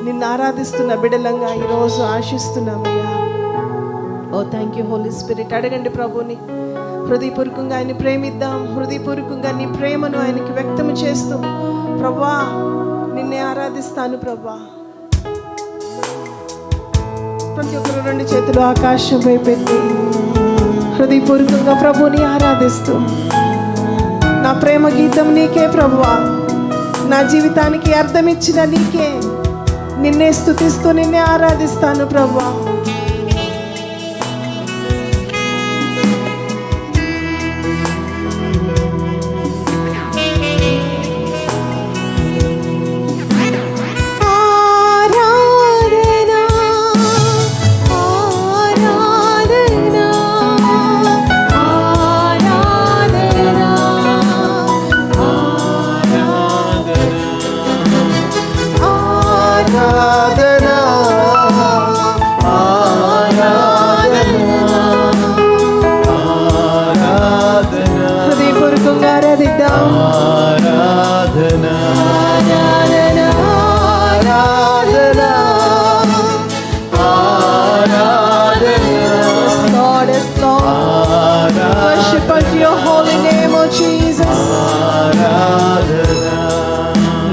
నిన్ను ఆరాధిస్తున్న బిడ్డలంగా ఈరోజు ఆశిస్తున్నామయ్యా. ఓ థ్యాంక్ యూ హోలీ స్పిరిట్. అడగండి ప్రభుని, హృదయపూర్వకంగా ఆయన ప్రేమిద్దాం. హృదయపూర్వకంగా నీ ప్రేమను ఆయనకి వ్యక్తం చేస్తూ, ప్రభా నిన్నే ఆరాధిస్తాను ప్రభా. ప్రతి ఒక్కరు రెండు చేతులు ఆకాశంపై పెట్టి హృదయపూర్వకంగా ప్రభుని ఆరాధిస్తూ, నా ప్రేమ గీతం నీకే ప్రభువా, నా జీవితానికి అర్థం ఇచ్చిన నీకే, నిన్నే స్తుతిస్తూ నిన్నే ఆరాధిస్తాను ప్రభువా.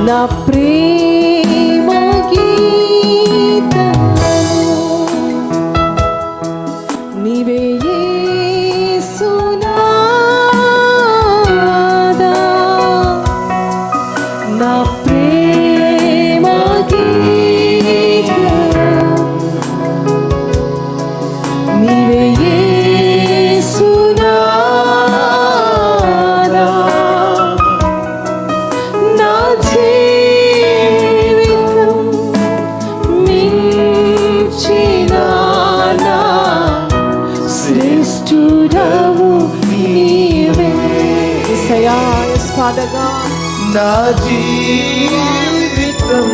నా ప్రేమ గీతము నీవే యేసునాదా, నా ప్రేమ గీతము నీవే యేసునాదా, నా జీవితం మించిన నా శ్రేష్ఠుడవు నీవే. యేసయ్యా, yes Father God, నా జీవితం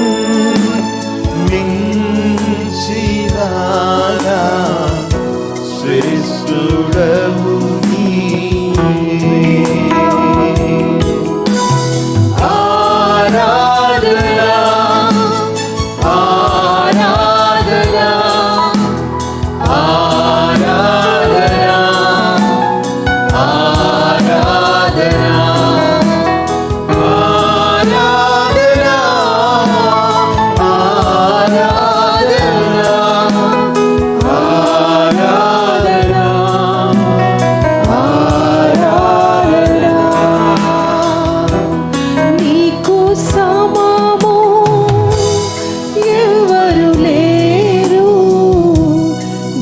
మించిన నా శ్రేష్ఠుడవు నీవే. ఆరాధనా ఆరాధనా ఆరాధనా ఆరాధనా ఆరాధనా ఆరాధనా నీకు సమము ఎవరు లేరు,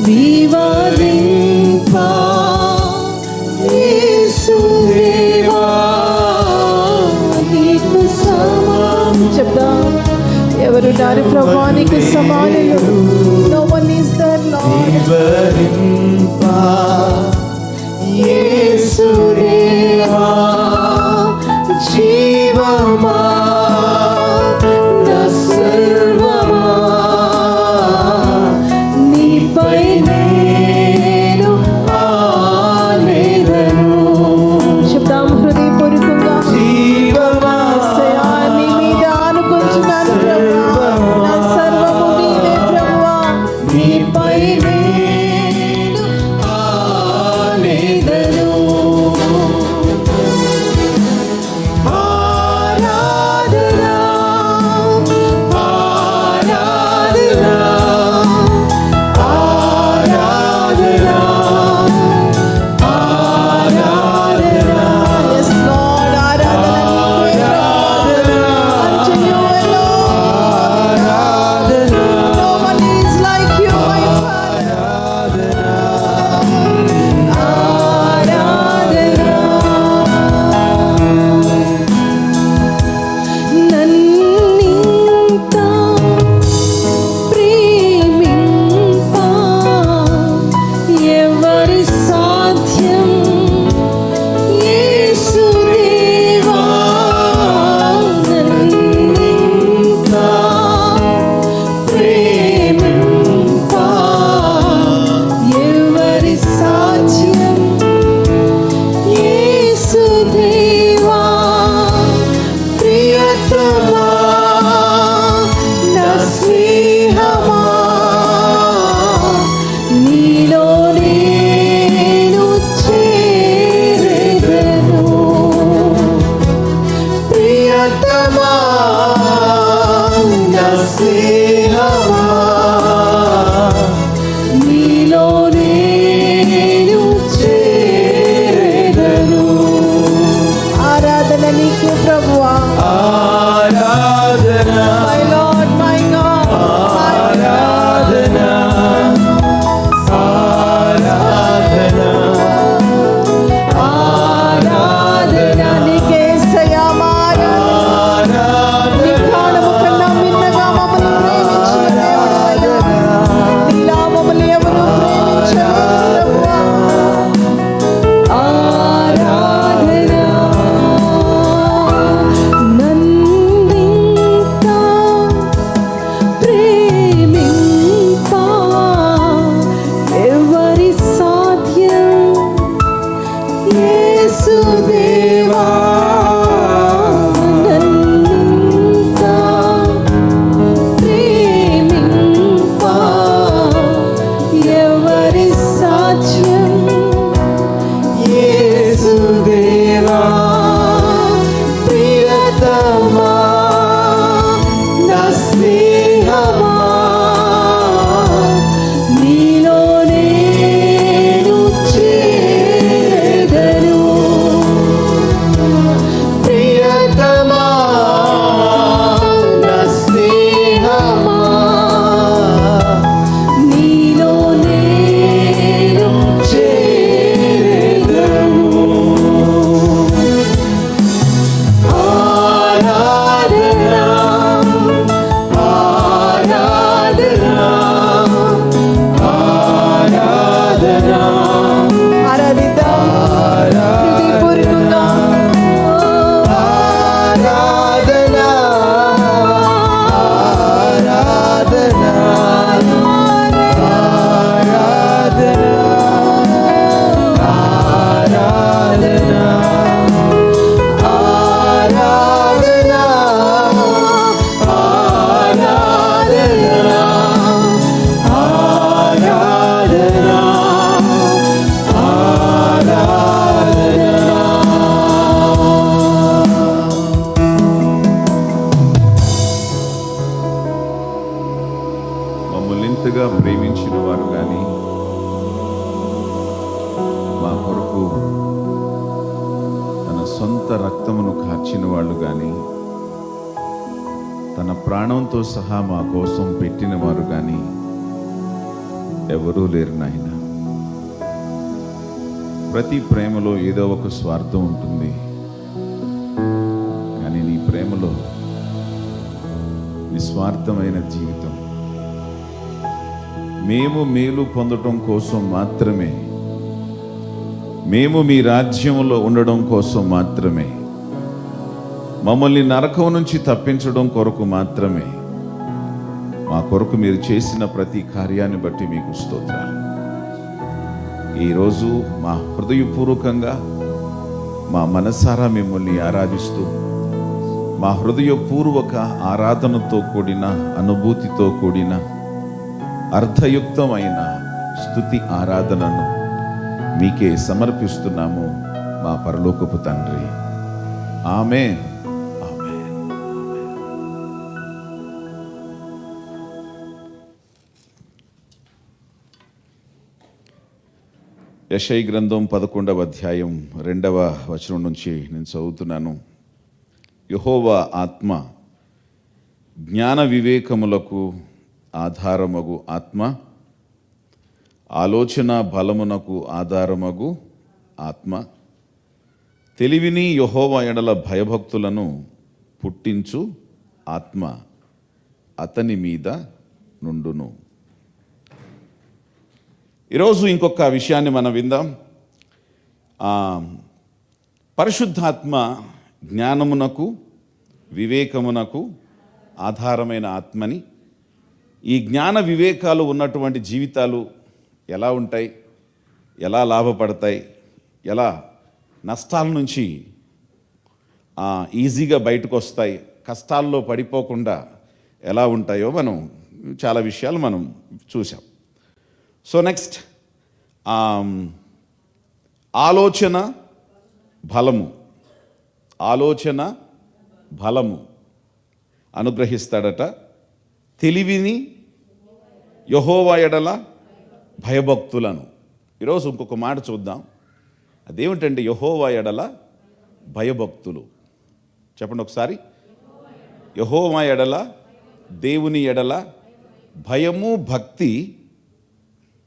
వివరింప యేసుదేవా, నీకు సమము. చెప్దాం, ఎవరున్నారు ప్రభా నీకు సమానులు? No one is there, Lord. వివరింప యేసుదేవా, జీవమా నా సర్వమా, నీపై నేను ఆనేదను. చెప్దాం హృదయపూర్వకంగా, జీవమా యేసయ్యా, నీ మీద ఆనుకుంటున్నాను ప్రభువా, నా సర్వము నీవే ప్రభువా, నీపై నేను ఆనేదను. ఇంతగా ప్రేమించిన వారు కానీ, మా కొరకు తన సొంత రక్తమును కార్చిన వాళ్ళు కానీ, తన ప్రాణంతో సహా మా కోసం పెట్టిన వారు కానీ ఎవరూ లేరు నాయన. ప్రతి ప్రేమలో ఏదో ఒక స్వార్థం ఉంటుంది, కానీ నీ ప్రేమలో నిస్వార్థమైన జీవితం. మేము మేలు పొందటం కోసం మాత్రమే, మేము మీ రాజ్యంలో ఉండడం కోసం మాత్రమే, మమ్మల్ని నరకం నుంచి తప్పించడం కొరకు మాత్రమే, మా కొరకు మీరు చేసిన ప్రతి కార్యాన్ని బట్టి మీకు స్తోత్రాలు. ఈరోజు మా హృదయపూర్వకంగా మా మనసారా మిమ్మల్ని ఆరాధిస్తూ, మా హృదయపూర్వక ఆరాధనతో కూడిన, అనుభూతితో కూడిన, అర్థయుక్తమైన స్తుతి ఆరాధనను మీకే సమర్పిస్తున్నాము మా పరలోకపు తండ్రి. ఆమేన్. ఆమేన్. యెషయా గ్రంథం 11వ అధ్యాయం 2వ వచనం నుంచి నేను చదువుతున్నాను. యెహోవా ఆత్మ జ్ఞాన వివేకములకు ఆధారమగు ఆత్మ, ఆలోచన బలమునకు ఆధారమగు ఆత్మ, తెలివిని యెహోవా ఎడల భయభక్తులను పుట్టించు ఆత్మ అతని మీద నుండును. ఈరోజు ఇంకొక విషయాన్ని మనం విందాం. పరిశుద్ధాత్మ జ్ఞానమునకు వివేకమునకు ఆధారమైన ఆత్మని, ఈ జ్ఞాన వివేకాలు ఉన్నటువంటి జీవితాలు ఎలా ఉంటాయి, ఎలా లాభపడతాయి, ఎలా నష్టాల నుంచి ఈజీగా బయటకు వస్తాయి, కష్టాల్లో పడిపోకుండా ఎలా ఉంటాయో మనం చాలా విషయాలు మనం చూసాం. సో నెక్స్ట్, ఆలోచన బలము, ఆలోచన బలము అనుగ్రహిస్తాడట. తెలివిని యెహోవా ఎడల భయభక్తులను. ఈరోజు ఇంకొక మాట చూద్దాం. అదేమిటంటే యెహోవా ఎడల భయభక్తులు. చెప్పండి ఒకసారి. యెహోవా ఎడల, దేవుని ఎడల భయము భక్తి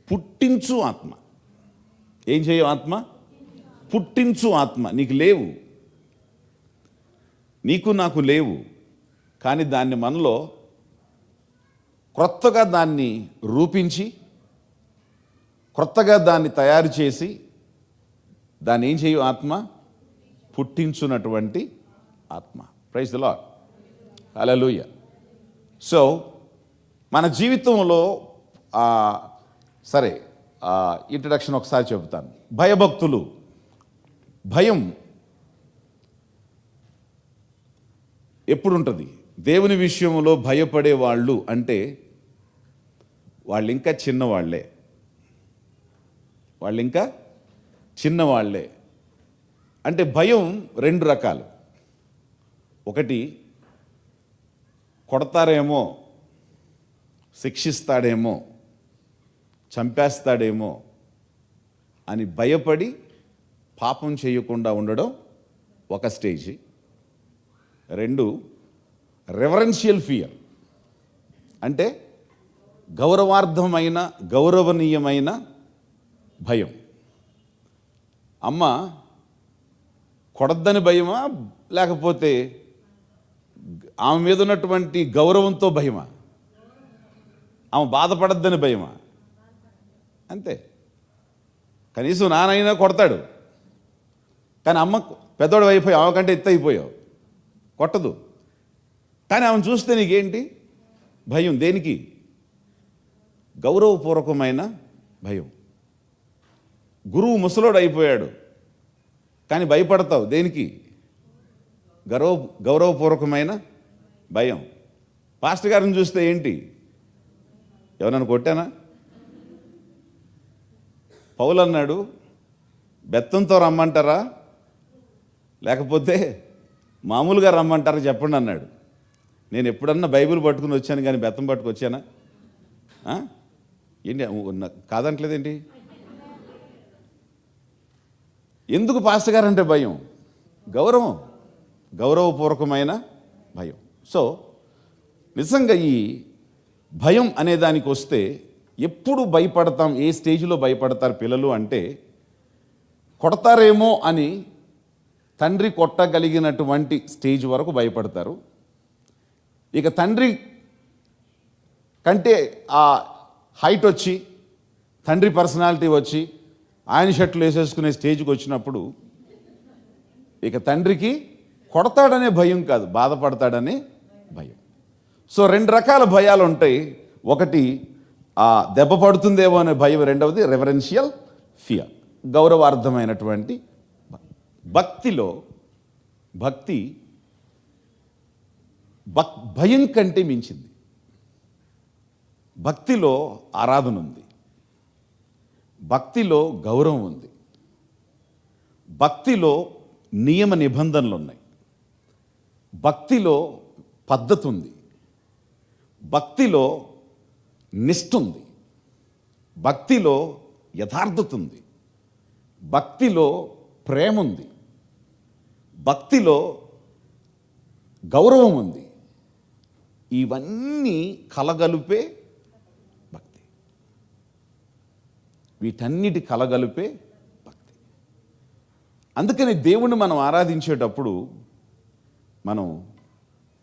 పుట్టించు ఆత్మ. ఏం చేయు ఆత్మ? పుట్టించు ఆత్మ. నీకు లేవు, నీకు నాకు లేవు, కానీ దాన్ని మనలో క్రొత్తగా దాన్ని రూపించి, క్రొత్తగా దాన్ని తయారు చేసి, దాన్ని ఏం చేయు ఆత్మ? పుట్టించున్నటువంటి ఆత్మ. Praise the Lord. Hallelujah. So మన జీవితంలో సరే, ఇంట్రడక్షన్ ఒకసారి చెబుతాను. భయభక్తులు. భయం ఎప్పుడు ఉంటుంది? దేవుని విషయంలో భయపడే వాళ్ళు అంటే వాళ్ళు ఇంకా చిన్నవాళ్లే, వాళ్ళు ఇంకా చిన్నవాళ్లే. అంటే భయం రెండు రకాలు. ఒకటి, కొడతారేమో, శిక్షిస్తాడేమో, చంపేస్తాడేమో అని భయపడి పాపం చేయకుండా ఉండడం ఒక స్టేజి. రెండు, రెవరెన్షియల్ ఫియర్, అంటే గౌరవార్థమైన, గౌరవనీయమైన భయం. అమ్మ కొడద్దని భయమా, లేకపోతే ఆమె మీద ఉన్నటువంటి గౌరవంతో భయమా? ఆమె బాధపడద్దని భయమా? అంతే. కనీసం నానైనా కొడతాడు, కానీ అమ్మ పెద్దోడు అయిపోయావు, ఆమె కంటే ఎత్తు అయిపోయావు, కొట్టదు. కానీ ఆమెను చూస్తే నీకేంటి? భయం. దేనికి? గౌరవపూర్వకమైన భయం. గురువు ముసలోడు అయిపోయాడు, కానీ భయపడతావు. దేనికి? గౌరవపూర్వకమైన భయం. పాస్టర్ గారిని చూస్తే ఏంటి? ఎవరన్నా కొట్టానా? పౌలు అన్నాడు, బెత్తంతో రమ్మంటారా లేకపోతే మామూలుగా రమ్మంటారా చెప్పండి అన్నాడు. నేను ఎప్పుడన్నా బైబిల్ పట్టుకుని వచ్చాను కానీ బెత్తం పట్టుకొచ్చానా? ఏంటి కాదంటలేదేంటి? ఎందుకు పాస్టర్ గారు అంటే భయం? గౌరవపూర్వకమైన భయం. సో నిజంగా ఈ భయం అనే దానికి వస్తే ఎప్పుడు భయపడతాం, ఏ స్టేజ్లో భయపడతారు పిల్లలు అంటే, కొడతారేమో అని తండ్రి కొట్టగలిగినటువంటి స్టేజ్ వరకు భయపడతారు. ఇక తండ్రి కంటే ఆ హైట్ వచ్చి, తండ్రి పర్సనాలిటీ వచ్చి, ఆయన షర్ట్లు వేసేసుకునే స్టేజ్కి వచ్చినప్పుడు ఇక తండ్రికి కొడతాడనే భయం కాదు, బాధపడతాడనే భయం. సో 2 రకాల భయాలు ఉంటాయి. ఒకటి ఆ దెబ్బ పడుతుందేమో అనే భయం, రెండవది రెవరెన్షియల్ ఫియర్, గౌరవార్థమైనటువంటి భక్తిలో భయం కంటే మించింది. భక్తిలో ఆరాధన ఉంది, భక్తిలో గౌరవం ఉంది, భక్తిలో నియమ నిబంధనలు ఉన్నాయి, భక్తిలో పద్ధతి ఉంది, భక్తిలో నిష్ఠ ఉంది, భక్తిలో యథార్థత ఉంది, భక్తిలో ప్రేమ ఉంది, భక్తిలో గౌరవం ఉంది. ఇవన్నీ కలగలిపే భక్తి. వీటన్నిటి కలగలిపే భక్తి. అందుకని దేవుణ్ణి మనం ఆరాధించేటప్పుడు మనం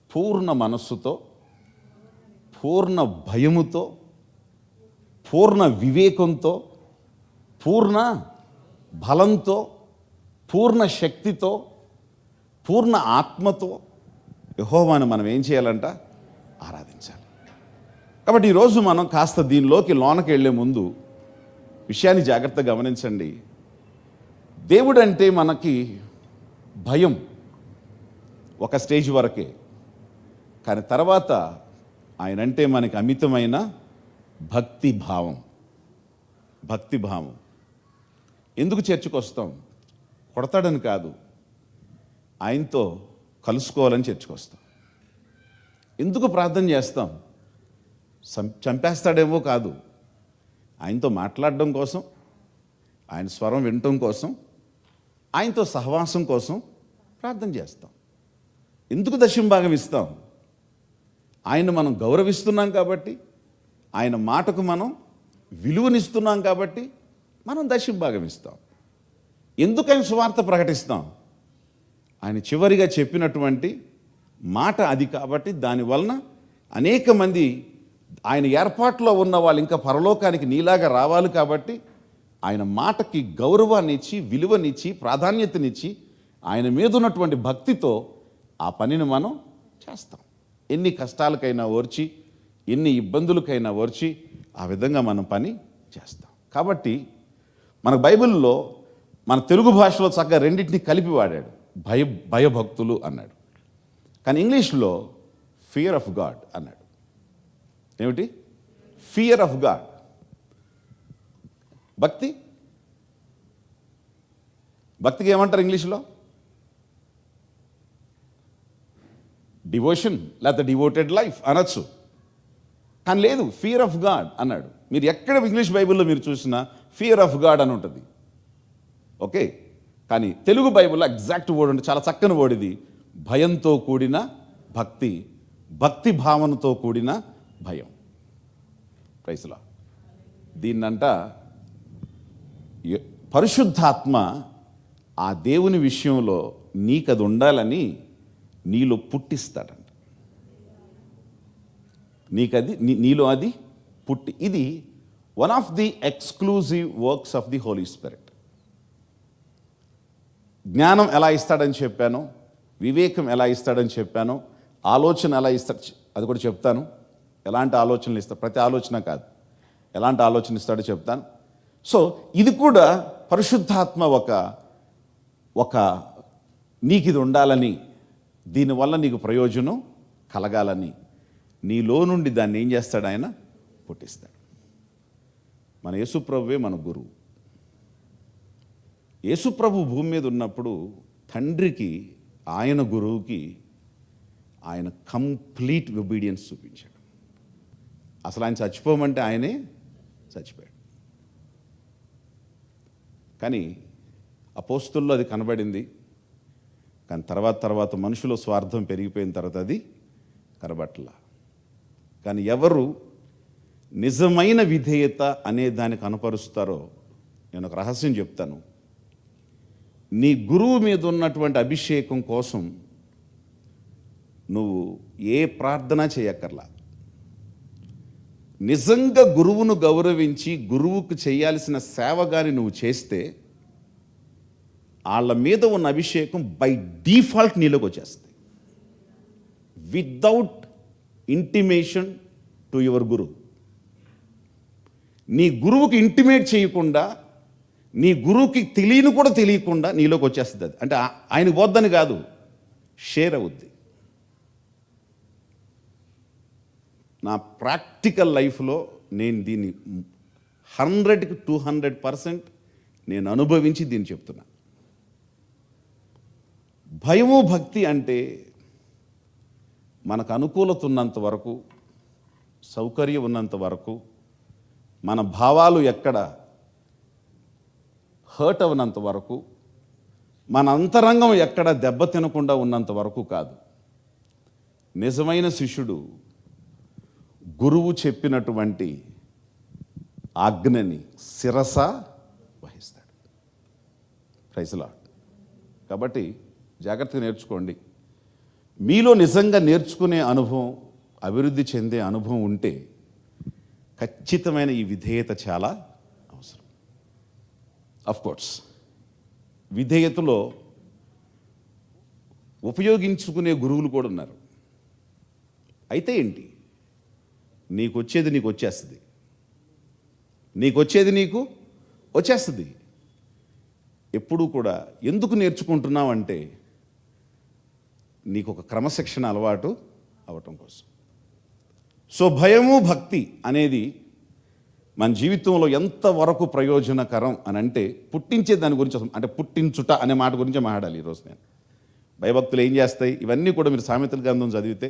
పూర్ణ మనస్సుతో, పూర్ణ భయముతో, పూర్ణ వివేకంతో, పూర్ణ బలంతో, పూర్ణ శక్తితో, పూర్ణ ఆత్మతో యెహోవాను మనం ఏం చేయాలంట? ఆరాధించాలి. కాబట్టి ఈరోజు మనం కాస్త దీనిలోకి లోనకి వెళ్ళే ముందు విషయాన్ని జాగ్రత్తగా గమనించండి. దేవుడు అంటే మనకి భయం ఒక స్టేజ్ వరకే, కానీ తర్వాత ఆయన అంటే మనకి అమితమైన భక్తి భావం. ఎందుకు చర్చకు వస్తాం? కొడతాడని కాదు, ఆయనతో కలుసుకోవాలని చర్చకు వస్తాం. ఎందుకు ప్రార్థన చేస్తాం? చంపేస్తాడేమో కాదు, ఆయనతో మాట్లాడడం కోసం, ఆయన స్వరం వినటం కోసం, ఆయనతో సహవాసం కోసం ప్రార్థన చేస్తాం. ఎందుకు దశంభాగం ఇస్తాం? ఆయన మనం గౌరవిస్తున్నాం కాబట్టి, ఆయన మాటకు మనం విలువనిస్తున్నాం కాబట్టి మనం దశంభాగం ఇస్తాం. ఎందుకు ఆయన సువార్త ప్రకటిస్తాం? ఆయన చివరిగా చెప్పినటువంటి మాట అది కాబట్టి, దానివలన అనేక మంది ఆయన ఏర్పాట్లో ఉన్న వాళ్ళు ఇంకా పరలోకానికి నీలాగా రావాలి కాబట్టి ఆయన మాటకి గౌరవాన్ని ఇచ్చి, విలువనిచ్చి, ప్రాధాన్యతనిచ్చి, ఆయన మీద ఉన్నటువంటి భక్తితో ఆ పనిని మనం చేస్తాం. ఎన్ని కష్టాలకైనా ఓర్చి, ఎన్ని ఇబ్బందులకైనా ఓర్చి ఆ విధంగా మనం పని చేస్తాం. కాబట్టి మన బైబిల్లో మన తెలుగు భాషలో చక్కగా రెండింటిని కలిపి వాడాడు, భయభక్తులు అన్నాడు. కానీ ఇంగ్లీష్లో ఫియర్ ఆఫ్ గాడ్ అన్నాడు. ఏమిటి? Fear of God. భక్తికి ఏమంటారు ఇంగ్లీష్లో? డివోషన్, లేకపోతే డివోటెడ్ లైఫ్ అనొచ్చు. కానీ లేదు, ఫియర్ ఆఫ్ గాడ్ అన్నాడు. మీరు ఎక్కడ ఇంగ్లీష్ బైబిల్లో మీరు చూసినా ఫియర్ ఆఫ్ గాడ్ అని ఉంటుంది. ఓకే, కానీ తెలుగు బైబిల్లో ఎగ్జాక్ట్ వర్డ్ ఉంటుంది, చాలా చక్కని వర్డ్ ఇది. భయంతో కూడిన భక్తి, భక్తి భావనతో కూడిన భయం. ప్రైస్లా. దీన్నంట పరిశుద్ధాత్మ ఆ దేవుని విషయంలో నీకు అది ఉండాలని నీలో పుట్టిస్తాడంట. నీలో అది పుట్టి, ఇది one of the exclusive works of the Holy Spirit. జ్ఞానం ఎలా ఇస్తాడని చెప్పాను, వివేకం ఎలా ఇస్తాడని చెప్పాను, ఆలోచన ఎలా ఇస్తాడు అది కూడా చెప్తాను. ఎలాంటి ఆలోచనలు ఇస్తాడు, ప్రతి ఆలోచన కాదు, ఎలాంటి ఆలోచన ఇస్తాడో చెప్తాను. సో ఇది కూడా పరిశుద్ధాత్మ ఒక నీకు ఇది ఉండాలని, దీనివల్ల నీకు ప్రయోజనం కలగాలని నీలో నుండి దాన్ని ఏం చేస్తాడు? ఆయన పుట్టిస్తాడు. మన యేసుప్రభువే మన గురువు. యేసుప్రభు భూమి మీద ఉన్నప్పుడు తండ్రికి, ఆయన గురువుకి ఆయన కంప్లీట్ ఒబీడియన్స్ చూపించాడు. అసలు ఆయన చచ్చిపోమంటే ఆయనే చచ్చిపోయాడు. కానీ అపోస్తుల్లో అది కనబడింది. కానీ తర్వాత మనుషుల స్వార్థం పెరిగిపోయిన తర్వాత అది కనబట్ల. కానీ ఎవరు నిజమైన విధేయత అనే దాన్ని కనపరుస్తారో, నేను ఒక రహస్యం చెప్తాను. నీ గురువు మీద ఉన్నటువంటి అభిషేకం కోసం నువ్వు ఏ ప్రార్థన చేయక్కర్లా. నిజంగా గురువును గౌరవించి గురువుకు చేయాల్సిన సేవ కానీ నువ్వు చేస్తే వాళ్ళ మీద ఉన్న అభిషేకం బై డిఫాల్ట్ నీలోకి వచ్చేస్తుంది, వితౌట్ ఇంటిమేషన్ టు యువర్ గురువు. నీ గురువుకి ఇంటిమేట్ చేయకుండా, నీ గురువుకి తెలియకుండా నీలోకి వచ్చేస్తుంది. అది అంటే ఆయనకు పోద్దని కాదు, షేర్ అవుద్ది. నా ప్రాక్టికల్ లైఫ్లో నేను దీన్ని 100కి 200% నేను అనుభవించి దీన్ని చెప్తున్నా. భయము భక్తి అంటే మనకు అనుకూలత ఉన్నంత వరకు, సౌకర్యం ఉన్నంత వరకు, మన భావాలు ఎక్కడ హర్ట్ అవనంత వరకు, మన అంతరంగం ఎక్కడ దెబ్బ తినకుండా ఉన్నంత వరకు కాదు. నిజమైన శిష్యుడు గురువు చెప్పినటువంటి ఆజ్ఞని శిరస వహిస్తాడు. Praise Lord. కాబట్టి జాగ్రత్తగా నేర్చుకోండి. మీలో నిజంగా నేర్చుకునే అనుభవం, అభివృద్ధి చెందే అనుభవం ఉంటే ఖచ్చితమైన ఈ విధేయత చాలా అవసరం. కోర్స్ విధేయతలో ఉపయోగించుకునే గురువులు కూడా ఉన్నారు. అయితే ఏంటి, నీకు వచ్చేది నీకు వచ్చేస్తుంది. ఎప్పుడూ కూడా ఎందుకు నేర్చుకుంటున్నావు అంటే నీకు ఒక క్రమశిక్షణ అలవాటు అవటం కోసం. సో భయము భక్తి అనేది మన జీవితంలో ఎంతవరకు ప్రయోజనకరం అని అంటే, పుట్టించే దాని గురించి, అంటే పుట్టించుట అనే మాట గురించి మాట్లాడాలి ఈరోజు నేను. భయభక్తులు ఏం చేస్తాయి, ఇవన్నీ కూడా మీరు సామెతల గ్రంథం చదివితే,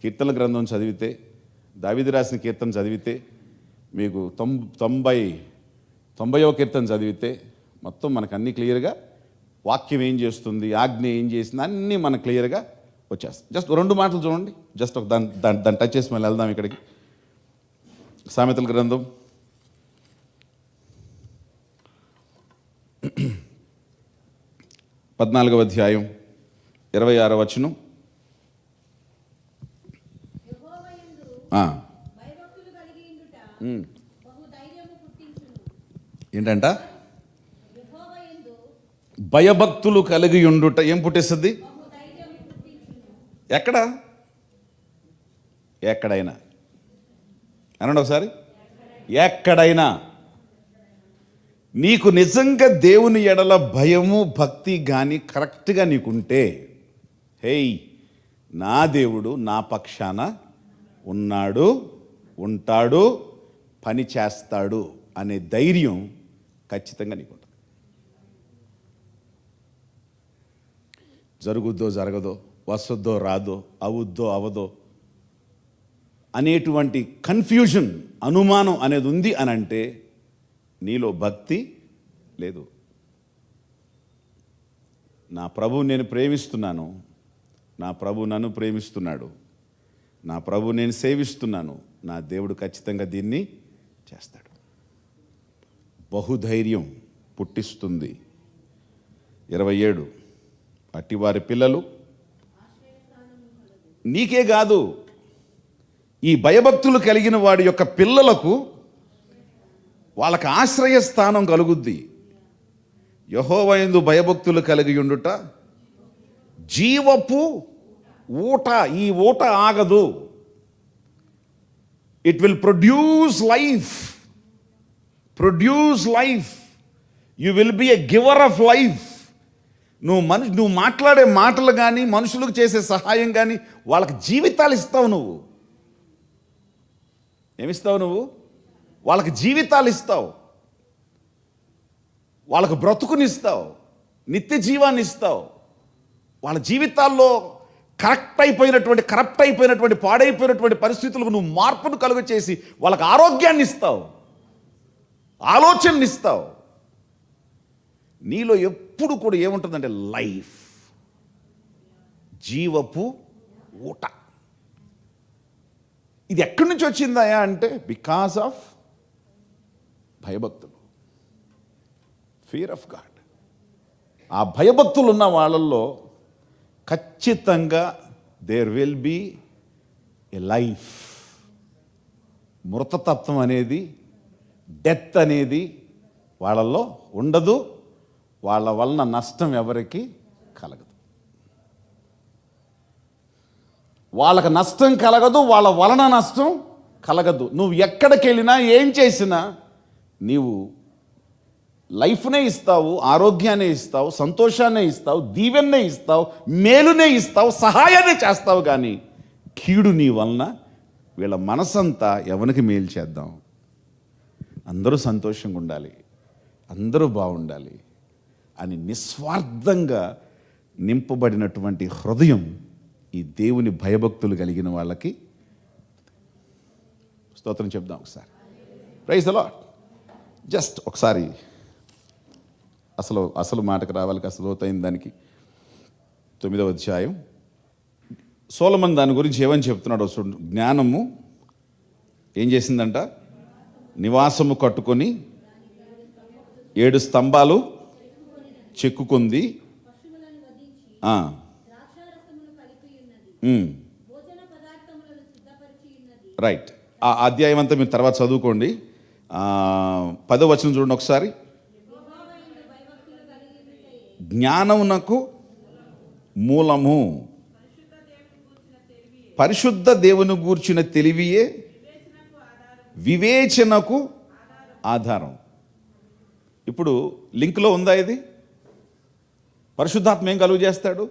కీర్తనల గ్రంథం చదివితే, దావీదు రాసిన కీర్తన చదివితే, మీకు 90వ కీర్తన చదివితే మొత్తం మనకు అన్నీ క్లియర్గా వాక్యం ఏం చేస్తుంది, ఆజ్ఞ ఏం చేసింది అన్నీ మనకు క్లియర్గా వచ్చేస్తాయి. జస్ట్ 2 మాటలు చూడండి, జస్ట్ ఒక దాన్ని టచ్ చేసి మళ్ళీ వెళ్దాం ఇక్కడికి. సామెతల గ్రంథం 14వ అధ్యాయం 26వ వచనం. ఏంటంట? భయభక్తులు కలిగి ఉండుట ఏం పుట్టిస్తుంది? ఎక్కడైనా అనండి ఒకసారి. ఎక్కడైనా నీకు నిజంగా దేవుని ఎడల భయము భక్తి కానీ కరెక్ట్గా నీకుంటే, హేయ్ నా దేవుడు నా పక్షాన ఉన్నాడు, ఉంటాడు, పని చేస్తాడు అనే ధైర్యం ఖచ్చితంగా నీకుంటుంది. జరుగుద్దో జరగదో, వస్తుందో రాదో, అవుద్దో అవదో అనేటువంటి కన్ఫ్యూజన్, అనుమానం అనేది ఉంది అని అంటే నీలో భక్తి లేదు. నా ప్రభు నేను ప్రేమిస్తున్నాను, నా ప్రభు నన్ను ప్రేమిస్తున్నాడు, నా ప్రభు నేను సేవిస్తున్నాను, నా దేవుడు ఖచ్చితంగా దీన్ని చేస్తాడు. బహుధైర్యం పుట్టిస్తుంది. 27 అట్టివారి పిల్లలు నీకే కాదు, ఈ భయభక్తులు కలిగిన వాడి యొక్క పిల్లలకు వాళ్ళకి ఆశ్రయస్థానం కలుగుద్ది. యెహోవా యందు భయభక్తులు కలిగి ఉండుట జీవపు ఊట. ఈ ఊట ఆగదు. It will produce life. You will be a giver of life. నువ్వు మాట్లాడే మాటలు కానీ, మనుషులకు చేసే సహాయం కానీ, వాళ్ళకి జీవితాలు ఇస్తావు. నువ్వు ఏమిస్తావు? నువ్వు వాళ్ళకి జీవితాలు ఇస్తావు, వాళ్ళకు బ్రతుకునిస్తావు, నిత్య జీవాన్ని ఇస్తావు. వాళ్ళ జీవితాల్లో కరప్ట్ అయిపోయినటువంటి పాడైపోయినటువంటి పరిస్థితులకు నువ్వు మార్పును కలుగ చేసి వాళ్ళకి ఆరోగ్యాన్ని ఇస్తావు. ఆలోచననిస్తావు. నీలో ఎప్పుడు కూడా ఏముంటుందంటే లైఫ్, జీవపు ఊట. ఇది ఎక్కడి నుంచి వచ్చిందయా అంటే బికాస్ ఆఫ్ భయభక్తులు, ఫియర్ ఆఫ్ గాడ్. ఆ భయభక్తులు ఉన్న వాళ్ళల్లో ఖచ్చితంగా there will be a life. మృతతత్వం అనేది, డెత్ అనేది వాళ్ళల్లో ఉండదు. వాళ్ళ వలన నష్టం ఎవరికి కలగదు. వాళ్ళకి నష్టం కలగదు, వాళ్ళ వలన నష్టం కలగదు. నువ్వు ఎక్కడికి వెళ్ళినా ఏం చేసినా నీవు లైఫ్నే ఇస్తావు, ఆరోగ్యాన్ని ఇస్తావు, సంతోషాన్ని ఇస్తావు, దీవెన్నే ఇస్తావు, మేలునే ఇస్తావు, సహాయాన్ని చేస్తావు. కానీ కీడు నీ వలన, వీళ్ళ మనసంతా ఎవరికి మేలు చేద్దాం, అందరూ సంతోషంగా ఉండాలి, అందరూ బాగుండాలి అని నిస్వార్థంగా నింపబడినటువంటి హృదయం ఈ దేవుని భయభక్తులు కలిగిన వాళ్ళకి. స్తోత్రం చెప్దాం ఒకసారి. Praise the lord. జస్ట్ ఒకసారి అసలు మాటకు రావాలి, అసలు అవుతాయింది దానికి. 9వ అధ్యాయం సొలొమోను దాని గురించి ఏమని చెప్తున్నాడు చూడండి. జ్ఞానము ఏం చేసిందంట? నివాసము కట్టుకొని 7 స్తంభాలు చెక్కుకుంది. రైట్. ఆ అధ్యాయం అంతా మీరు తర్వాత చదువుకోండి. 10వ వచనం చూడండి ఒకసారి. జ్ఞానమునకు మూలము, పరిశుద్ధ దేవుని గూర్చిన తెలివియే వివేచనకు ఆధారం. ఇప్పుడు లింక్లో ఉందా ఇది? పరిశుద్ధాత్మ ఏం కలుగు చేస్తాడు?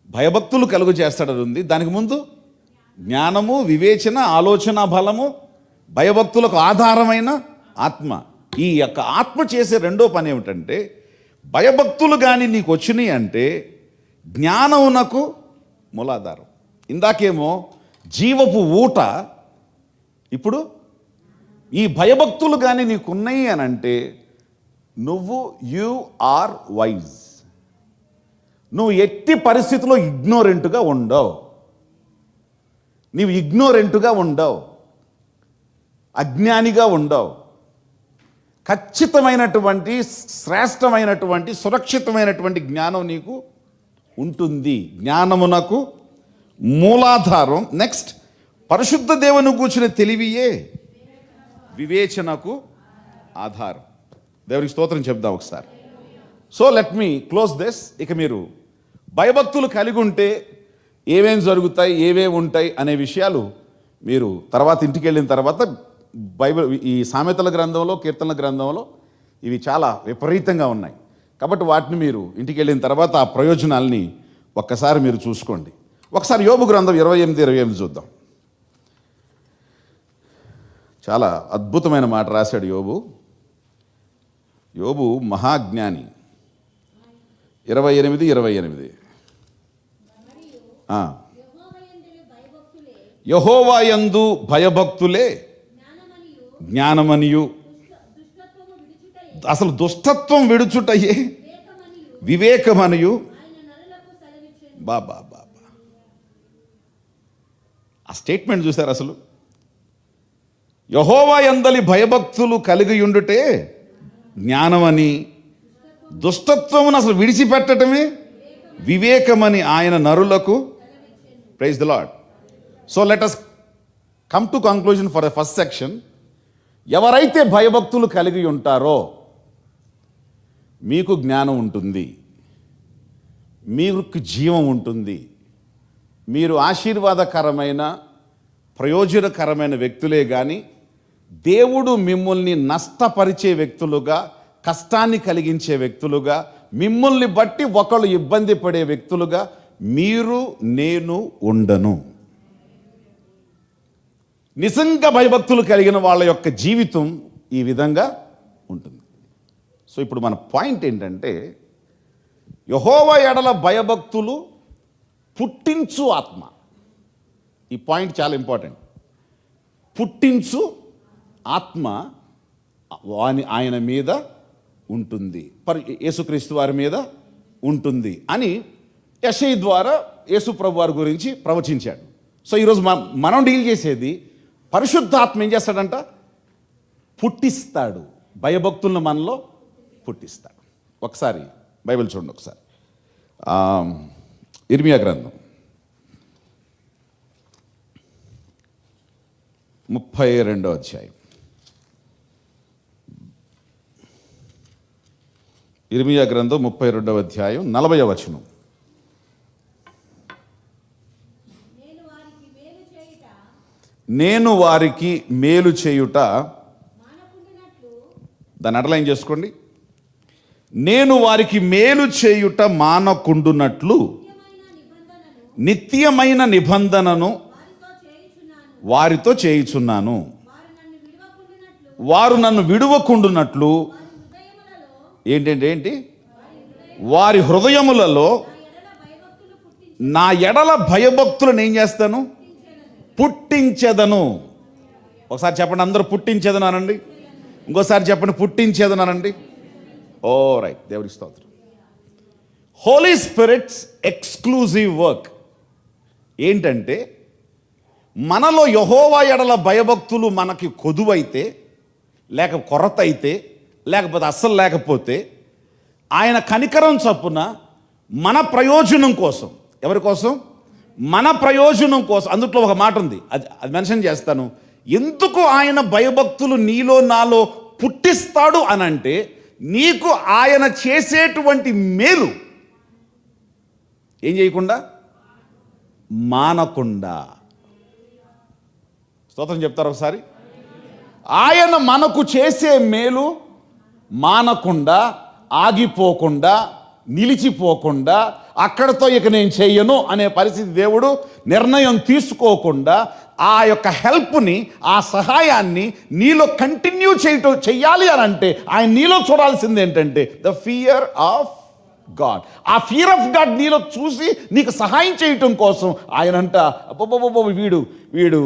భయభక్తులు కలుగు చేస్తాడని ఉంది. దానికి ముందు జ్ఞానము, వివేచన, ఆలోచన బలము, భయభక్తులకు ఆధారమైన ఆత్మ. ఈ యొక్క ఆత్మ చేసే రెండో పని ఏమిటంటే, భయభక్తులు కానీ నీకు వచ్చినాయి అంటే జ్ఞానమునకు మూలాధారం. ఇందాకేమో జీవపు ఊట, ఇప్పుడు ఈ భయభక్తులు కానీ నీకున్నాయి అని అంటే నువ్వు యు ఆర్ వైజ్. నువ్వు ఎట్టి పరిస్థితిలో ఇగ్నోరెంట్గా ఉండవు. నీవు ఇగ్నోరెంట్గా ఉండవు, అజ్ఞానిగా ఉండవు. ఖచ్చితమైనటువంటి, శ్రేష్టమైనటువంటి, సురక్షితమైనటువంటి జ్ఞానం నీకు ఉంటుంది. జ్ఞానమునకు మూలాధారం. నెక్స్ట్, పరిశుద్ధ దేవుని కూర్చున్న తెలివియే వివేచనకు ఆధారం. దేవునికి స్తోత్రం చెప్దాం ఒకసారి. So let me close this. ఇక మీరు భయభక్తులు కలిగి ఉంటే ఏమేమి జరుగుతాయి, ఏమేమి ఉంటాయి అనే విషయాలు మీరు తర్వాత ఇంటికి వెళ్ళిన తర్వాత బైబిల్, ఈ సామెతల గ్రంథంలో, కీర్తనల గ్రంథంలో ఇవి చాలా విపరీతంగా ఉన్నాయి. కాబట్టి వాటిని మీరు ఇంటికి వెళ్ళిన తర్వాత ఆ ప్రయోజనాల్ని ఒక్కసారి మీరు చూసుకోండి. ఒకసారి యోబు గ్రంథం 28:28 చూద్దాం. చాలా అద్భుతమైన మాట రాశాడు యోబు. యోబు మహాజ్ఞాని. 28:28 యెహోవా యందు భయభక్తులే జ్ఞానమనియు, అసలు దుష్టత్వం విడుచుటయే వివేకమనియు. బాబా బాబా, ఆ స్టేట్మెంట్ చూసారు? అసలు యెహోవా యందలి భయభక్తులు కలిగి ఉండుటే జ్ఞానమని, దుష్టత్వమును అసలు విడిచిపెట్టడమే వివేకమని ఆయన నరులకు. Praise the Lord. So let us come to conclusion for the first section. ఎవరైతే భయభక్తులు కలిగి ఉంటారో మీకు జ్ఞానం ఉంటుంది, మీకు జీవం ఉంటుంది, మీరు ఆశీర్వాదకరమైన, ప్రయోజనకరమైన వ్యక్తులే. కానీ దేవుడు మిమ్మల్ని నష్టపరిచే వ్యక్తులుగా, కష్టాన్ని కలిగించే వ్యక్తులుగా, మిమ్మల్ని బట్టి ఒకళ్ళు ఇబ్బంది పడే వ్యక్తులుగా మీరు, నేను ఉండను. నిజంగా భయభక్తులు కలిగిన వాళ్ళ యొక్క జీవితం ఈ విధంగా ఉంటుంది. సో ఇప్పుడు మన పాయింట్ ఏంటంటే, యెహోవా ఎడల భయభక్తులు పుట్టించు ఆత్మ. ఈ పాయింట్ చాలా ఇంపార్టెంట్. పుట్టించు ఆత్మ ఆయన మీద ఉంటుంది, యేసుక్రీస్తు వారి మీద ఉంటుంది అని యెషయా ద్వారా యేసు ప్రభు వారి గురించి ప్రవచించాడు. సో ఈరోజు మనం డీల్ చేసేది పరిశుద్ధాత్మ ఏం చేస్తాడంట? పుట్టిస్తాడు, భయభక్తులను మనలో పుట్టిస్తాడు. ఒకసారి బైబిల్ చూడండి, ఒకసారి ఇర్మియా గ్రంథం 32వ అధ్యాయం. ఇర్మియా గ్రంథం 32వ అధ్యాయం 40వ వచనం. నేను వారికి మేలు చేయుట, దాన్ని అండర్లైన్ చేసుకోండి. నేను వారికి మేలు చేయుట మానకుండునట్లు నిత్యమైన నిబంధనను వారితో చేయుచున్నాను. వారు నన్ను విడువకుండునట్లు ఏంటి వారి హృదయములలో నా ఎడల భయభక్తులను ఏం చేస్తాను? పుట్టించెదను. ఒకసారి చెప్పండి అందరూ, పుట్టించేదను అనండి. ఇంకోసారి చెప్పండి, పుట్టించేదను అనండి. ఓ రైట్, దేవునికి స్తోత్రం. హోలీ స్పిరిట్స్ ఎక్స్క్లూజివ్ వర్క్ ఏంటంటే, మనలో యెహోవా ఎడల భయభక్తులు మనకి కొదువైతే, లేక కొరత అయితే, లేకపోతే అస్సలు లేకపోతే, ఆయన కనికరం చొప్పున మన ప్రయోజనం కోసం, ఎవరి కోసం? మన ప్రయోజనం కోసం. అందుట్లో ఒక మాట ఉంది, అది మెన్షన్ చేస్తాను. ఎందుకు ఆయన భయభక్తులు నీలో నాలో పుట్టిస్తాడు అనంటే, నీకు ఆయన చేసేటువంటి మేలు ఏం చేయకుండా, మానకుండా. స్తోత్రం చెప్తారు ఒకసారి. ఆయన మనకు చేసే మేలు మానకుండా, ఆగిపోకుండా, నిలిచిపోకుండా, అక్కడతో ఇక నేను చెయ్యను అనే పరిస్థితి దేవుడు నిర్ణయం తీసుకోకుండా ఆ యొక్క హెల్ప్ని, ఆ సహాయాన్ని నీలో కంటిన్యూ చెయ్యాలి అని అంటే ఆయన నీలో చూడాల్సింది ఏంటంటే ద ఫియర్ ఆఫ్ గాడ్. ఆ ఫియర్ ఆఫ్ గాడ్ నీలో చూసి నీకు సహాయం చేయటం కోసం ఆయనంట వీడు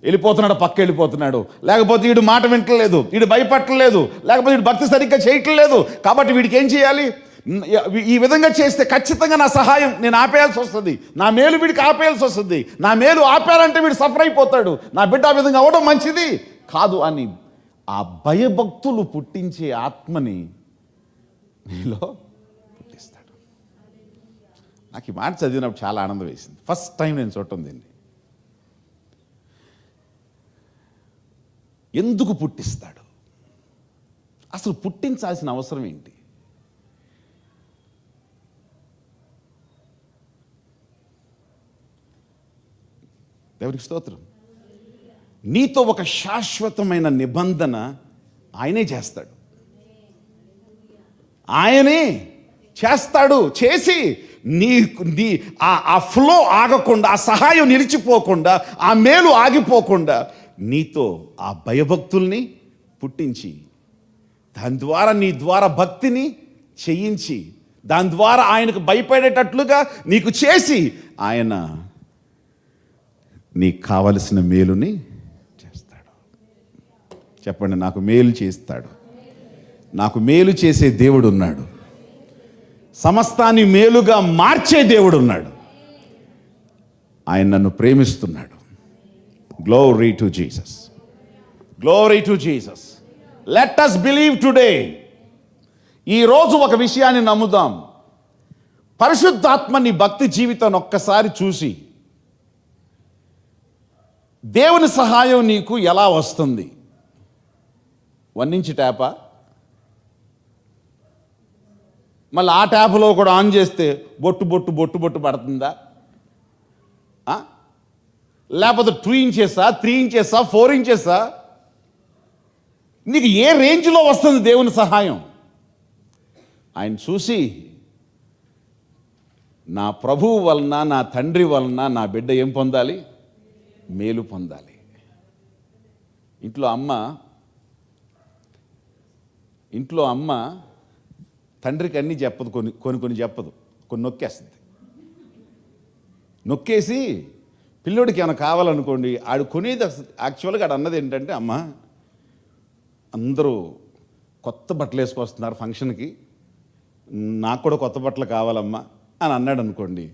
వెళ్ళిపోతున్నాడు, పక్క వెళ్ళిపోతున్నాడు, లేకపోతే వీడు మాట వింటలేదు, వీడు భయపడలేదు, లేకపోతే వీడు భక్తి సరిగ్గా చేయట్లేదు, కాబట్టి వీడికి ఏం చేయాలి? ఈ విధంగా చేస్తే ఖచ్చితంగా నా సహాయం నేను ఆపేయాల్సి వస్తుంది, నా మేలు వీడికి ఆపేయాల్సి వస్తుంది, నా మేలు ఆపారంటే వీడు సఫర్ అయిపోతాడు, నా బిడ్డ ఆ విధంగా అవ్వడం మంచిది కాదు అని ఆ భయభక్తులు పుట్టించే ఆత్మని నీలో పుట్టిస్తాడు. నాకు ఈ మాట చదివినప్పుడు చాలా ఆనందం వేసింది. ఫస్ట్ టైం నేను చూడటం దీన్ని. ఎందుకు పుట్టిస్తాడు? అసలు పుట్టించాల్సిన అవసరం ఏంటి? దేవునికి స్తోత్రం. నీతో ఒక శాశ్వతమైన నిబంధన ఆయనే చేస్తాడు. ఆయనే చేస్తాడు. చేసి నీ ఆ ఫ్లో ఆగకుండా, ఆ సహాయం నిలిచిపోకుండా, ఆ మేలు ఆగిపోకుండా నీతో ఆ భయభక్తుల్ని పుట్టించి, దాని ద్వారా నీ ద్వారా భక్తిని చేయించి, దాని ద్వారా ఆయనకు భయపడేటట్లుగా నీకు చేసి, ఆయన నీకు కావలసిన మేలుని చేస్తాడు. చెప్పండి, నాకు మేలు చేస్తాడు. నాకు మేలు చేసే దేవుడు ఉన్నాడు. సమస్తాన్ని మేలుగా మార్చే దేవుడు ఉన్నాడు. ఆయన నన్ను ప్రేమిస్తున్నాడు. Glory to Jesus. Glory to Jesus. Let us believe today. ఈరోజు ఒక విషయాన్ని నమ్ముదాం. పరిశుద్ధాత్మ నీ భక్తి జీవితాన్ని ఒక్కసారి చూసి, దేవుని సహాయం నీకు ఎలా వస్తుంది? 1 ఇంచ్ ట్యాపా? మళ్ళీ ఆ ట్యాప్లో కూడా ఆన్ చేస్తే బొట్టు బొట్టు బొట్టు బొట్టు పడుతుందా? లేకపోతే 2 ఇంచెసా, 3 ఇంచెసా, 4 ఇంచెసా? నీకు ఏ రేంజ్లో వస్తుంది దేవుని సహాయం? ఆయన చూసి, నా ప్రభువు వలన, నా తండ్రి వలన నా బిడ్డ ఏం పొందాలి? మేలు పొందాలి. ఇంట్లో అమ్మ తండ్రికి అన్నీ చెప్పదు, కొన్ని చెప్పదు, కొన్ని నొక్కేస్తుంది. నొక్కేసి పిల్లోడికి ఏమైనా కావాలనుకోండి, ఆడు కొనేది యాక్చువల్గా ఆడు అన్నది ఏంటంటే, అమ్మ అందరూ కొత్త బట్టలు వేసుకొస్తున్నారు ఫంక్షన్కి, నాకు కూడా కొత్త బట్టలు కావాలమ్మా అని అన్నాడు అనుకోండి,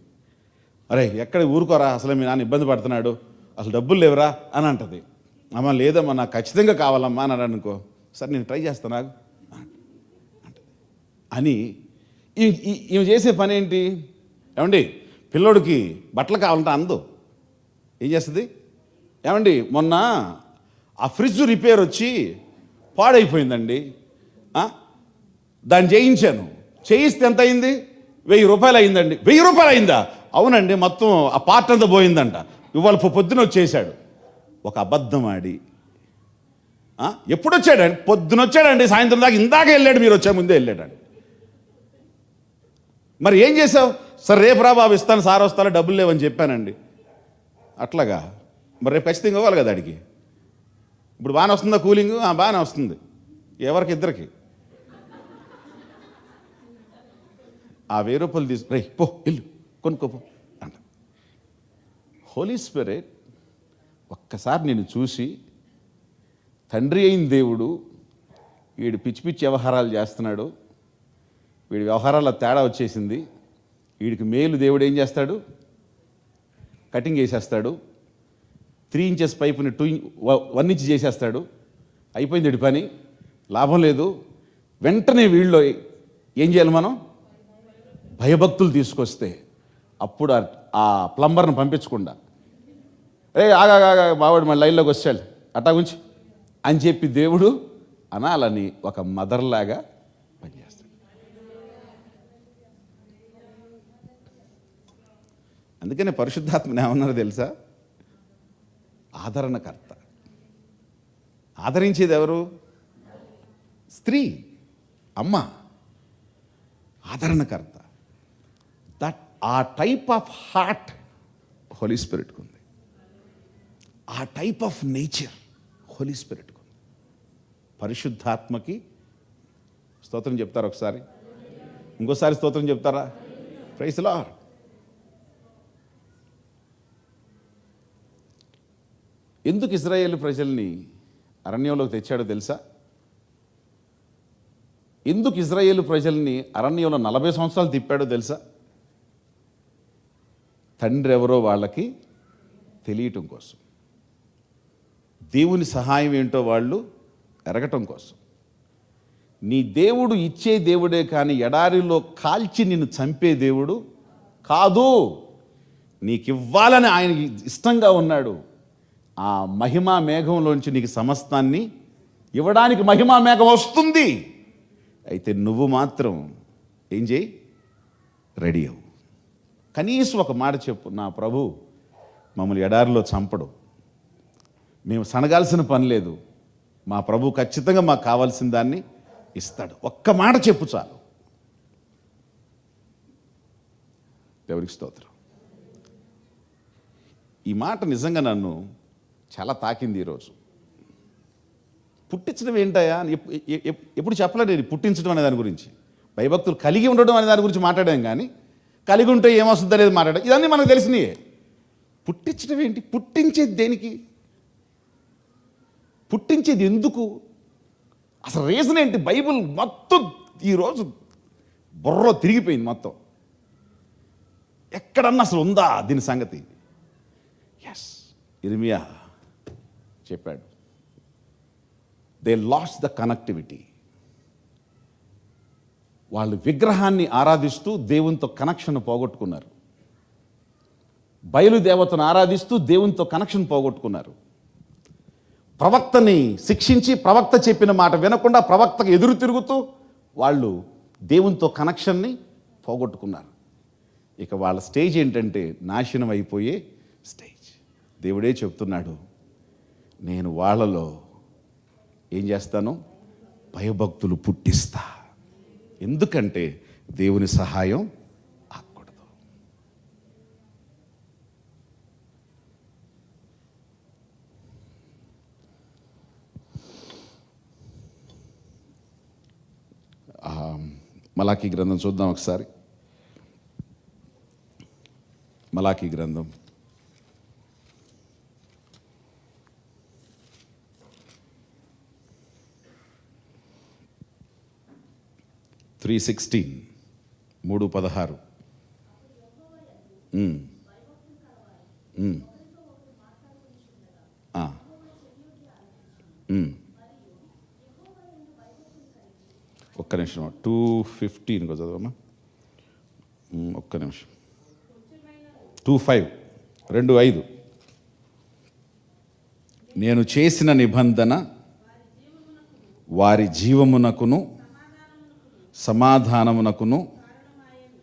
అరే ఎక్కడ ఊరుకోరా, అసలు మీ నాన్న ఇబ్బంది పడుతున్నాడు, అసలు డబ్బులు లేవురా అని అంటది. అమ్మ లేదమ్మా నాకు ఖచ్చితంగా కావాలమ్మా అని అన్నాడు అనుకో, సరే నేను ట్రై చేస్తాను నాకు అని ఈమె చేసే పని ఏంటి? ఏమండి పిల్లోడికి బట్టలు కావాలంటే అందు ఏం చేస్తుంది? ఏమండి మొన్న ఆ ఫ్రిడ్జ్ రిపేర్ వచ్చి పాడైపోయిందండి, దాన్ని చేయించాను, చేయిస్తే ఎంత అయింది? 1000 రూపాయలు అయిందండి. 1000 రూపాయలు అయిందా? అవునండి, మొత్తం ఆ పార్ట్ అంతా పోయిందంట. ఇవాళ పొద్దున వచ్చేసాడు. ఒక అబద్ధం ఆడి ఎప్పుడు వచ్చాడండి? పొద్దున వచ్చాడండి, సాయంత్రం దాకా ఇందాక వెళ్ళాడు, మీరు వచ్చే ముందే వెళ్ళాడండి. మరి ఏం చేసావు? సరే రేపు రా బాబు ఇస్తాను, సార్ వస్తాను, డబ్బులు లేవని చెప్పానండి. అట్లాగా మరి రేపు ఖచ్చితంగా ఇవ్వాలి కదా అడిగి. ఇప్పుడు బాగానే వస్తుందా కూలింగ్? బాగానే వస్తుంది. ఎవరికి? ఇద్దరికి. ఆ 1000 రూపాయలు రే పో ఇల్లు కొనుక్కోపో అంట. హోలీ స్పిరిట్ ఒక్కసారి నేను చూసి, తండ్రి అయిన దేవుడు వీడు పిచ్చి పిచ్చి వ్యవహారాలు చేస్తున్నాడు, వీడి వ్యవహారాల తేడా వచ్చేసింది, వీడికి మేలు దేవుడు ఏం చేస్తాడు? కటింగ్ చేసేస్తాడు. 3 ఇంచెస్ పైపుని 1 ఇంచ్ చేసేస్తాడు. అయిపోయింది వీడి పని, లాభం లేదు. వెంటనే వీళ్ళలో ఏం చేయాలి మనం? భయభక్తులు తీసుకొస్తే అప్పుడు ఆ ప్లంబర్ని పంపించకుండా, ఆగా మావాడు మన లైన్లోకి వచ్చాడు అట్టా గుంచి అని చెప్పి దేవుడు అనాలని ఒక మదర్లాగా పనిచేస్తాడు. అందుకనే పరిశుద్ధాత్మని ఏమన్నారు తెలుసా? ఆదరణకర్త. ఆదరించేది ఎవరు? స్త్రీ, అమ్మ. ఆదరణకర్త. దట్ ఆ టైప్ ఆఫ్ హార్ట్ హోలీ స్పిరిట్కి ఉంది. ఆ టైప్ ఆఫ్ నేచర్ హోలీ స్పిరిట్కి ఉంది. పరిశుద్ధాత్మకి స్తోత్రం చెప్తారా ఒకసారి? ఇంకోసారి స్తోత్రం చెప్తారా? Praise the Lord. ఎందుకు ఇశ్రాయేలు ప్రజల్ని అరణ్యంలోకి తెచ్చాడో తెలుసా? ఎందుకు ఇశ్రాయేలు ప్రజల్ని అరణ్యంలో 40 సంవత్సరాలు తిప్పాడో తెలుసా? తండ్రి ఎవరో వాళ్ళకి తెలియటం కోసం, దేవుని సహాయం ఏంటో వాళ్ళు ఎరగటం కోసం. నీ దేవుడు ఇచ్చే దేవుడే కానీ ఎడారిలో కాల్చి నిన్ను చంపే దేవుడు కాదు. నీకు ఇవ్వాలని ఆయనకి ఇష్టంగా ఉన్నాడు. ఆ మహిమా మేఘంలోంచి నీకు సమస్తాన్ని ఇవ్వడానికి మహిమా మేఘం వస్తుంది. అయితే నువ్వు మాత్రం ఏం చేయి? రెడీ అవ్వు. కనీసం ఒక మాట చెప్పు, నా ప్రభు మమ్మల్ని ఎడారిలో చంపడు, మేము సనగాల్సిన పని లేదు, మా ప్రభు ఖచ్చితంగా మాకు కావాల్సిన దాన్ని ఇస్తాడు. ఒక్క మాట చెప్పు చాలు. దేవునికి స్తోత్రం. ఈ మాట నిజంగా నన్ను చాలా తాకింది ఈరోజు. పుట్టించడం ఏంటయా? ఎప్పుడు చెప్పలేదు నేను పుట్టించడం అనే దాని గురించి. భయభక్తులు కలిగి ఉండడం అనే దాని గురించి మాట్లాడాం, కానీ కలిగి ఉంటే ఏమొస్తుంది అనేది మాట్లాడాం. ఇదన్నీ మనకు తెలిసినయే. పుట్టించడం ఏంటి? పుట్టించేది దేనికి? పుట్టించేది ఎందుకు? అసలు రీజన్ ఏంటి? బైబిల్ మొత్తం ఈరోజు బుర్రలో తిరిగిపోయింది మొత్తం. ఎక్కడన్నా అసలు ఉందా దీని సంగతి? ఎస్, ఇర్మియా చెప్పాడు, దే లాస్ట్ ద కనెక్టివిటీ. వాళ్ళు విగ్రహాన్ని ఆరాధిస్తూ దేవునితో కనెక్షన్ పోగొట్టుకున్నారు. బయలుదేవతను ఆరాధిస్తూ దేవునితో కనెక్షన్ పోగొట్టుకున్నారు. ప్రవక్తని శిక్షించి ప్రవక్త చెప్పిన మాట వినకుండా ప్రవక్తకు ఎదురు తిరుగుతూ వాళ్ళు దేవునితో కనెక్షన్ని పోగొట్టుకున్నారు. ఇక వాళ్ళ స్టేజ్ ఏంటంటే నాశనం అయిపోయే స్టేజ్. దేవుడే చెప్తున్నాడు, నేను వాళ్ళలో ఏం చేస్తాను? భయభక్తులు పుట్టిస్తా. ఎందుకంటే దేవుని సహాయం ఆగకూడదు. మలాకీ గ్రంథం చూద్దాం ఒకసారి. మలాకీ గ్రంథం 3 3:16, 3:16. ఒక్క నిమిషం, 2:15 చదవమ్మా. ఒక్క నిమిషం. 2:5, 2:5. నేను చేసిన నిబంధన వారి జీవమునకును సమాధానమునకును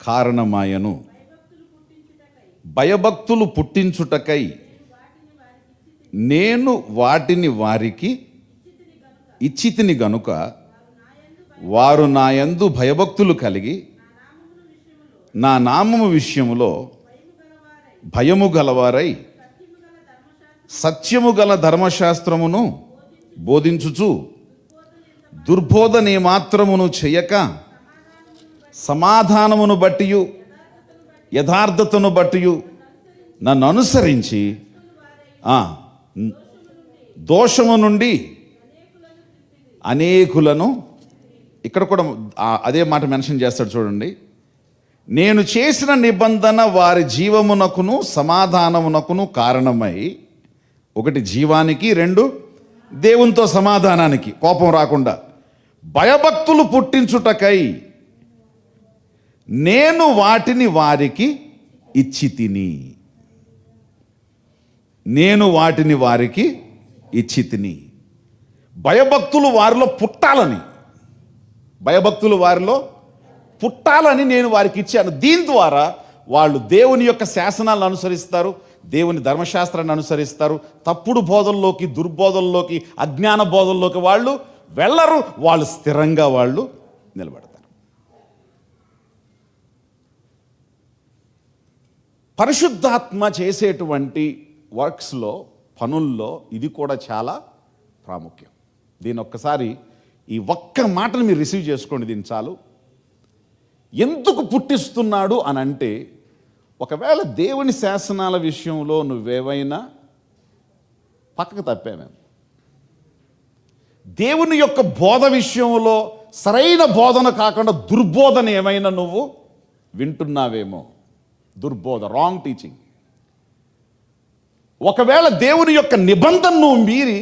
కారణమాయను. భయభక్తులు పుట్టించుటకై నేను వాటిని వారికి ఇచ్చితిని గనుక వారు నా యందు భయభక్తులు కలిగి నా నామము విషయములో భయము గలవారై సత్యము గల ధర్మశాస్త్రమును బోధించుచు దుర్బోధనే మాత్రమును చేయక సమాధానమును బట్టియు యథార్థతను బట్టియు నన్ను అనుసరించి దోషము నుండి అనేకులను, ఇక్కడ కూడా అదే మాట మెన్షన్ చేస్తాడు చూడండి. నేను చేసిన నిబంధన వారి జీవమునకును సమాధానమునకును కారణమై, ఒకటి జీవానికి, రెండు దేవునితో సమాధానానికి, కోపం రాకుండా, భయభక్తులు పుట్టించుటకై నేను వాటిని వారికి ఇచ్చి తిని. నేను వాటిని వారికి ఇచ్చి తిని. భయభక్తులు వారిలో పుట్టాలని, భయభక్తులు వారిలో పుట్టాలని నేను వారికి ఇచ్చాను. దీని ద్వారా వాళ్ళు దేవుని యొక్క శాసనాలను అనుసరిస్తారు, దేవుని ధర్మశాస్త్రాన్ని అనుసరిస్తారు. తప్పుడు బోధల్లోకి, దుర్బోధల్లోకి, అజ్ఞాన బోధల్లోకి వాళ్ళు వెళ్ళరు. వాళ్ళు స్థిరంగా వాళ్ళు నిలబడతారు. పరిశుద్ధాత్మ చేసేటువంటి వర్క్స్లో, పనుల్లో ఇది కూడా చాలా ప్రాముఖ్యం. దీని ఒక్కసారి ఈ ఒక్క మాటను మీరు రిసీవ్ చేసుకోండి, దీన్ని చాలు. ఎందుకు పుట్టిస్తున్నాడు అని అంటే, ఒకవేళ దేవుని శాసనాల విషయంలో నువ్వేవైనా పక్కకు తప్పావేమో, దేవుని యొక్క బోధ విషయంలో సరైన బోధన కాకుండా దుర్బోధన ఏమైనా నువ్వు వింటున్నావేమో, దుర్బోధ, రాంగ్ టీచింగ్. ఒకవేళ దేవుని యొక్క నిబంధన నువ్వు మీరి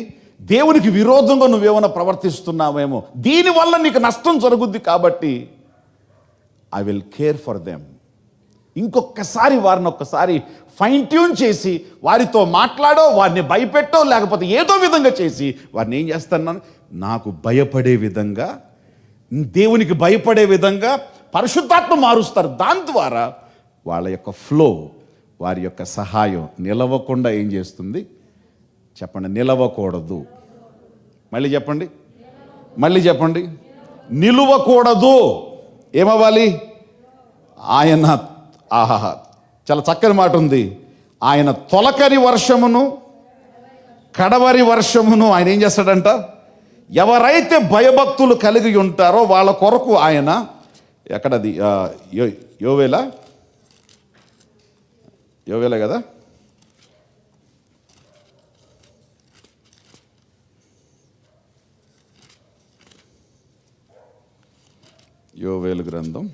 దేవునికి విరోధంగా నువ్వేమైనా ప్రవర్తిస్తున్నావేమో, దీనివల్ల నీకు నష్టం జరుగుద్ది. కాబట్టి I will care for them. ఇంకొకసారి వారిని ఒక్కసారి ఫైన్ ట్యూన్ చేసి వారితో మాట్లాడో, వారిని భయపెట్టో, లేకపోతే ఏదో విధంగా చేసి వారిని ఏం చేస్తున్నాను, నాకు భయపడే విధంగా, దేవునికి భయపడే విధంగా పరిశుద్ధాత్మ మారుస్తారు. దాని ద్వారా వాళ్ళ యొక్క ఫ్లో, వారి యొక్క సహాయం నిలవకుండా ఏం చేస్తుంది చెప్పండి? నిలవకూడదు. మళ్ళీ చెప్పండి, మళ్ళీ చెప్పండి. నిలువకూడదు. ఏమవ్వాలి? ఆయన, ఆహా, చాలా చక్కని మాట ఉంది. ఆయన తొలకరి వర్షమును కడవరి వర్షమును ఆయన ఏం చేస్తాడంట? ఎవరైతే భయభక్తులు కలిగి ఉంటారో వాళ్ళ కొరకు ఆయన, ఎక్కడది, యోవేలే కదా, యోవేలు గ్రంథం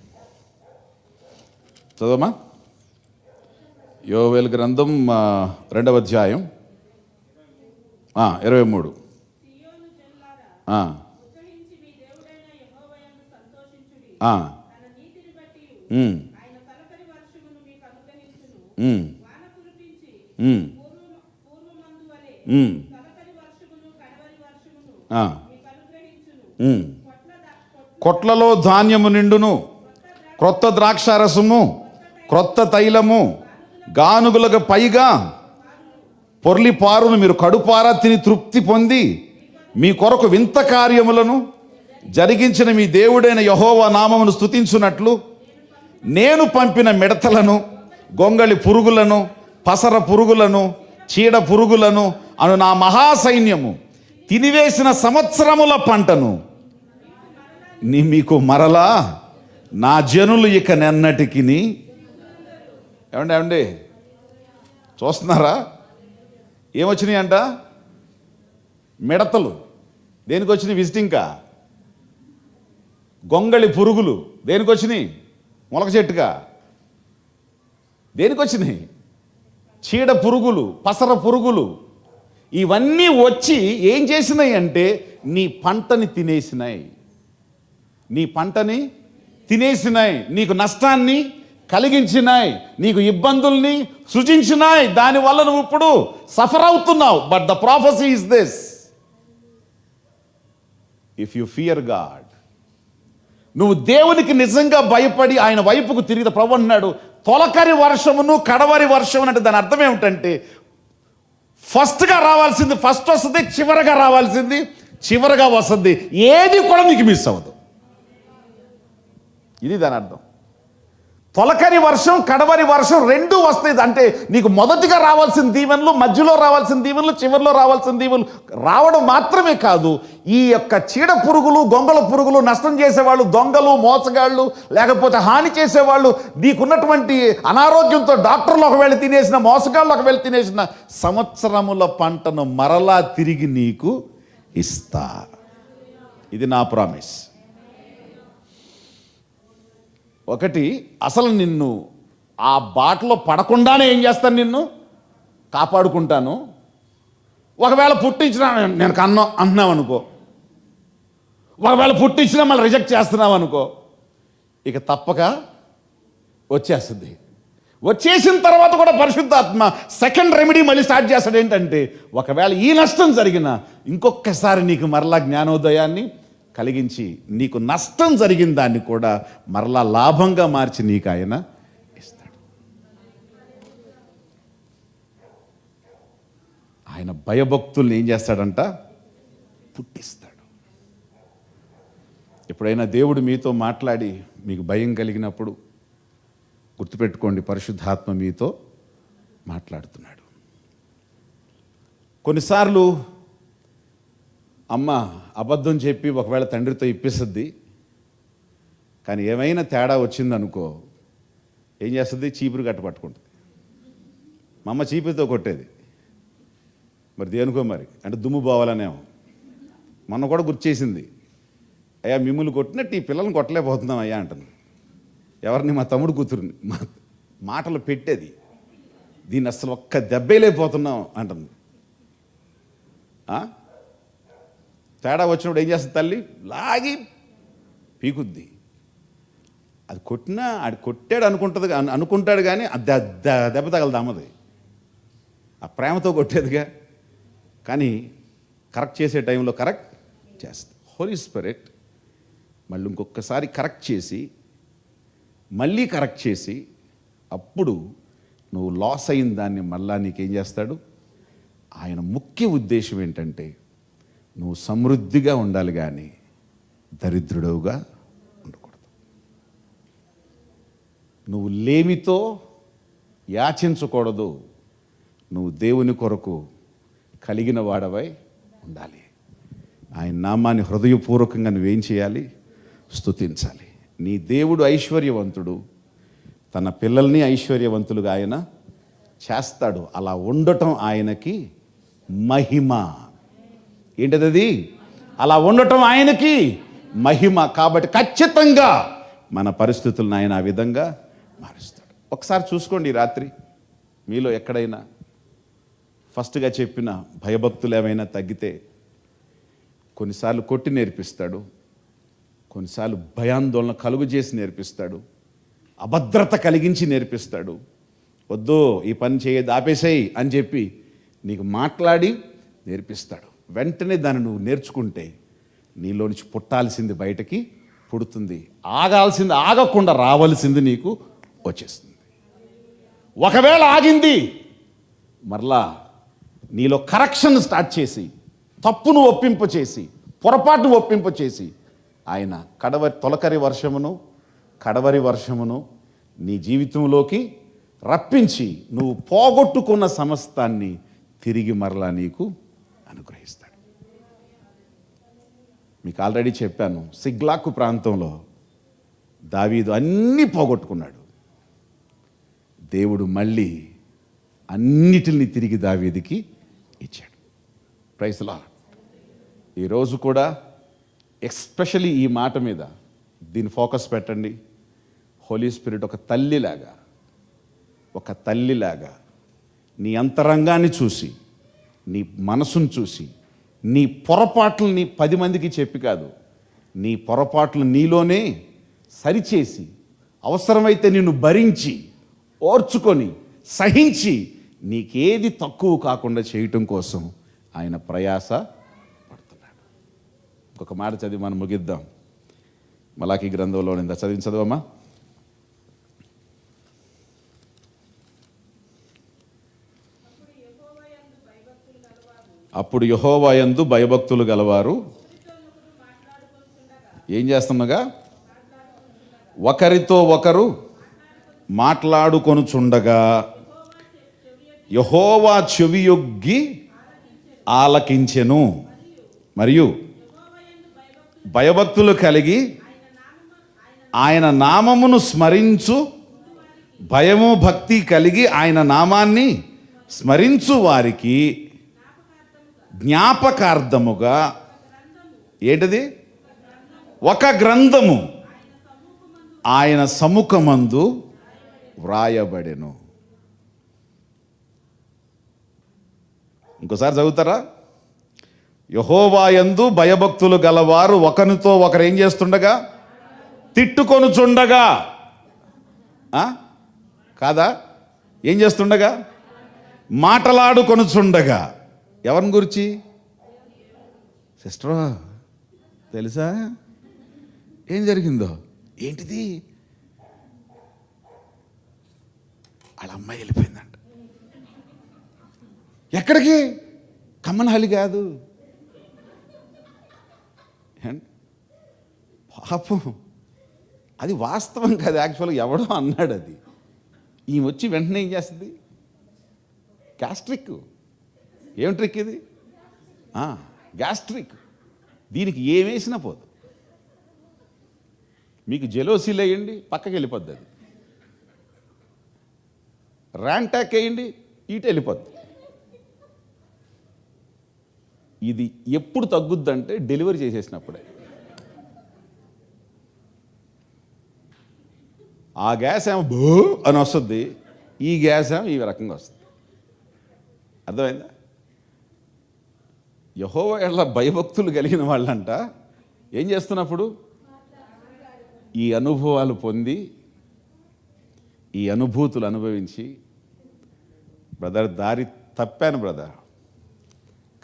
చదవమా. యోవేలు గ్రంథం 2వ అధ్యాయం 23. కొట్లలో ధాన్యము నిండును, క్రొత్త ద్రాక్షారసము, క్రొత్త తైలము, గానుగులకు పైగా పొర్లి పారును. మీరు కడుపారా తిని తృప్తి పొంది మీ కొరకు వింత కార్యములను జరిగించిన మీ దేవుడైన యెహోవా నామమును స్తుతించున్నట్లు నేను పంపిన మిడతలను, గొంగళి పురుగులను, పసర పురుగులను, చీడ పురుగులను అను నా మహాసైన్యము తినివేసిన సంవత్సరముల పంటను మీకు మరలా నా జనులు ఇక నెన్నటికి. ఏమండి చూస్తున్నారా? ఏమొచ్చినాయి అంట? మిడతలు. దేనికి వచ్చినాయి? విజిటింగ్కా? గొంగళి పురుగులు దేనికి వచ్చినాయి? మొలక చెట్టుగా. దేనికి వచ్చినాయి? చీడ పురుగులు, పసర పురుగులు, ఇవన్నీ వచ్చి ఏం చేసినాయి అంటే నీ పంటని తినేసినాయి. నీ పంటని తినేసినాయి, నీకు నష్టాన్ని కలిగించినాయి, నీకు ఇబ్బందుల్ని సృజించినాయి. దానివల్ల నువ్వు ఇప్పుడు సఫర్ అవుతున్నావు. But the prophecy is this: if you fear God, నువ్వు దేవునికి నిజంగా భయపడి ఆయన వైపుకు తిరిగితే, ప్రభు అన్నాడు తొలకరి వర్షమును కడవరి వర్షం అంటే దాని అర్థం ఏమిటంటే ఫస్ట్గా రావాల్సింది ఫస్ట్ వస్తుంది, చివరగా రావాల్సింది చివరగా వస్తుంది. ఏది కూడా నీకు మిస్ అవ్వదు. ఇది దాని అర్థం. తొలకరి వర్షం కడవరి వర్షం రెండూ వస్తాయి. అంటే నీకు మొదటిగా రావాల్సిన దీవెనలు, మధ్యలో రావాల్సిన దీవెనలు, చివరిలో రావాల్సిన దీవెనలు రావడం మాత్రమే కాదు, ఈ యొక్క చీడ పురుగులు, గొంగళ పురుగులు, నష్టం చేసేవాళ్ళు, దొంగలు, మోసగాళ్ళు, లేకపోతే హాని చేసేవాళ్ళు, నీకున్నటువంటి అనారోగ్యంతో డాక్టర్లు ఒకవేళ తినేసిన, మోసగాళ్ళు ఒకవేళ తినేసిన సంవత్సరముల పంటను మరలా తిరిగి నీకు ఇస్తా. ఇది నా ప్రామిస్. ఒకటి, అసలు నిన్ను ఆ బాటలో పడకుండానే ఏం చేస్తాను, నిన్ను కాపాడుకుంటాను. ఒకవేళ పుట్టించినా నేను కన్నా అంటున్నావు అనుకో, ఒకవేళ పుట్టించినా మళ్ళీ రిజెక్ట్ చేస్తున్నావు అనుకో, ఇక తప్పక వచ్చేస్తుంది. వచ్చేసిన తర్వాత కూడా పరిశుద్ధాత్మ సెకండ్ రెమెడీ మళ్ళీ స్టార్ట్ చేస్తాడు. ఏంటంటే ఒకవేళ ఈ నష్టం జరిగినా ఇంకొకసారి నీకు మరలా జ్ఞానోదయాన్ని కలిగించి నీకు నష్టం జరిగిన దాన్ని కూడా మరలా లాభంగా మార్చి నీకు ఆయన ఇస్తాడు. ఆయన భయభక్తుల్ని ఏం చేస్తాడంట? పుట్టిస్తాడు. ఎప్పుడైనా దేవుడు మీతో మాట్లాడి మీకు భయం కలిగినప్పుడు గుర్తుపెట్టుకోండి, పరిశుద్ధాత్మ మీతో మాట్లాడుతున్నాడు. కొన్నిసార్లు అమ్మ అబద్ధం చెప్పి ఒకవేళ తండ్రితో ఇప్పిస్తుంది. కానీ ఏమైనా తేడా వచ్చిందనుకో ఏం చేస్తుంది? చీపురు కట్ట పట్టుకుంటుంది. మా అమ్మ చీపురుతో కొట్టేది. మరి దేనికో మరి అంటే దుమ్ము పోవాలనేమో. మొన్న కూడా గుర్తు చేసింది, అయ్యా మిమ్మల్ని కొట్టినట్టు ఈ పిల్లల్ని కొట్టలేకపోతున్నాం అయ్యా అంటుంది. ఎవరిని? మా తమ్ముడు కూతురుని. మా మాటలు పెట్టేది, దీన్ని అసలు ఒక్క దెబ్బేలేకపోతున్నాం అంటుంది. తేడా వచ్చినప్పుడు ఏం చేస్తుంది తల్లి? లాగి పీకుద్ది. అది కొట్టినా ఆడు కొట్టాడు అనుకుంటాడు కానీ దెబ్బ తగలదు అమ్మది. ఆ ప్రేమతో కొట్టేదిగా. కానీ కరెక్ట్ చేసే టైంలో కరెక్ట్ చేస్తుంది. హోలీ స్పిరిట్ మళ్ళీ ఇంకొకసారి కరెక్ట్ చేసి మళ్ళీ కరెక్ట్ చేసి అప్పుడు నువ్వు లాస్ అయిన దాన్ని మళ్ళా నీకేం చేస్తాడు? ఆయన ముఖ్య ఉద్దేశం ఏంటంటే నువ్వు సమృద్ధిగా ఉండాలి కానీ దరిద్రుడవుగా ఉండకూడదు. నువ్వు లేమితో యాచించకూడదు. నువ్వు దేవుని కొరకు కలిగిన వాడవై ఉండాలి. ఆయన నామాన్ని హృదయపూర్వకంగా నువ్వేం చేయాలి? స్తుతించాలి. నీ దేవుడు ఐశ్వర్యవంతుడు, తన పిల్లల్ని ఐశ్వర్యవంతులుగా ఆయన చేస్తాడు. అలా ఉండటం ఆయనకి మహిమ. ఏంటది? అలా ఉండటం ఆయనకి మహిమ. కాబట్టి ఖచ్చితంగా మన పరిస్థితులను ఆయన ఆ విధంగా మారుస్తాడు. ఒకసారి చూసుకోండి, రాత్రి మీలో ఎక్కడైనా ఫస్ట్గా చెప్పిన భయభక్తులు ఏమైనా తగ్గితే కొన్నిసార్లు కొట్టి నేర్పిస్తాడు, కొన్నిసార్లు భయాందోళన కలుగు చేసి నేర్పిస్తాడు, అభద్రత కలిగించి నేర్పిస్తాడు. వద్దు ఈ పని చేయదు ఆపేసేయి అని చెప్పి నీకు మాట్లాడి నేర్పిస్తాడు. వెంటనే దాన్ని నువ్వు నేర్చుకుంటే నీలో నుంచి పుట్టాల్సింది బయటకి పుడుతుంది, ఆగాల్సింది ఆగకుండా రావాల్సింది నీకు వచ్చేస్తుంది. ఒకవేళ ఆగింది మరలా నీలో కరెక్షన్ స్టార్ట్ చేసి తప్పును ఒప్పింపచేసి పొరపాటును ఒప్పింపచేసి ఆయన తొలకరి వర్షమును కడవరి వర్షమును నీ జీవితంలోకి రప్పించి నువ్వు పోగొట్టుకున్న సమస్తాన్ని తిరిగి మరలా నీకు అనుగ్రహిస్తాడు. మీకు ఆల్రెడీ చెప్పాను, సిగ్లాకు ప్రాంతంలో దావీదు అన్నీ పోగొట్టుకున్నాడు. దేవుడు మళ్ళీ అన్నిటిని తిరిగి దావీదుకి ఇచ్చాడు. Praise the Lord. ఈరోజు కూడా ఎస్పెషలీ ఈ మాట మీద దీని ఫోకస్ పెట్టండి. హోలీ స్పిరిట్ ఒక తల్లిలాగా నీ అంతరంగాన్ని చూసి, నీ మనసును చూసి, నీ పొరపాట్లని 10 మందికి చెప్పి కాదు, నీ పొరపాట్లు నీలోనే సరిచేసి, అవసరమైతే నిన్ను భరించి, ఓర్చుకొని, సహించి, నీకేది తక్కువ కాకుండా చేయటం కోసం ఆయన ప్రయాస పడుతున్నాడు. ఇంకొక మాట చదివి మనం ముగిద్దాం. మలాకీ గ్రంథంలో నిందా చదవమ్మా. అప్పుడు యెహోవా యందు భయభక్తులు గలవారు ఏం చేస్తుండగా? ఒకరితో ఒకరు మాట్లాడుకొనుచుండగా యెహోవా చెవియొగ్గి ఆలకించెను. మరియు భయభక్తులు కలిగి ఆయన నామమును స్మరించు, భయము భక్తి కలిగి ఆయన నామాన్ని స్మరించు వారికి జ్ఞాపకార్థముగా ఏంటిది? ఒక గ్రంథము ఆయన సముఖమందు వ్రాయబడెను. ఇంకోసారి చదువుతారా? యెహోవా యందు భయభక్తులు గలవారు ఒకరితో ఒకరు ఏం చేస్తుండగా? తిట్టుకొనుచుండగా. కాదా? ఏం చేస్తుండగా? మాటలాడుకొనుచుండగా. ఎవరిని గురించి? సిస్టరా తెలుసా ఏం జరిగిందో? ఏంటిది? వాళ్ళ అమ్మాయి వెళ్ళిపోయిందంట. ఎక్కడికి? కమ్మనహల్లి కాదు. పాపం, అది వాస్తవం కాదు. యాక్చువల్గా ఎవడో అన్నాడు అది. ఈమె వచ్చి వెంటనే ఏం చేస్తుంది? గ్యాస్ట్రిక్. ఏం ట్రిక్ ఇది? గ్యాస్ట్రిక్. దీనికి ఏమేసినా పోదు. మీకు జెలోసీలు వేయండి, పక్కకి వెళ్ళిపోద్ది. అది ర్యాంటాక్ వేయండి, ఇటు వెళ్ళిపోద్ది. ఇది ఎప్పుడు తగ్గుద్దంటే డెలివరీ చేసేసినప్పుడే. ఆ గ్యాస్ ఏమో బో అని వస్తుంది, ఈ గ్యాస్ ఏమో ఈ రకంగా వస్తుంది. అర్థమైందా? యెహోవా యెడల భయభక్తులు కలిగిన వాళ్ళంట ఏం చేస్తున్నప్పుడు ఈ అనుభవాలు పొంది, ఈ అనుభూతులు అనుభవించి, బ్రదర్ దారి తప్పాను బ్రదర్,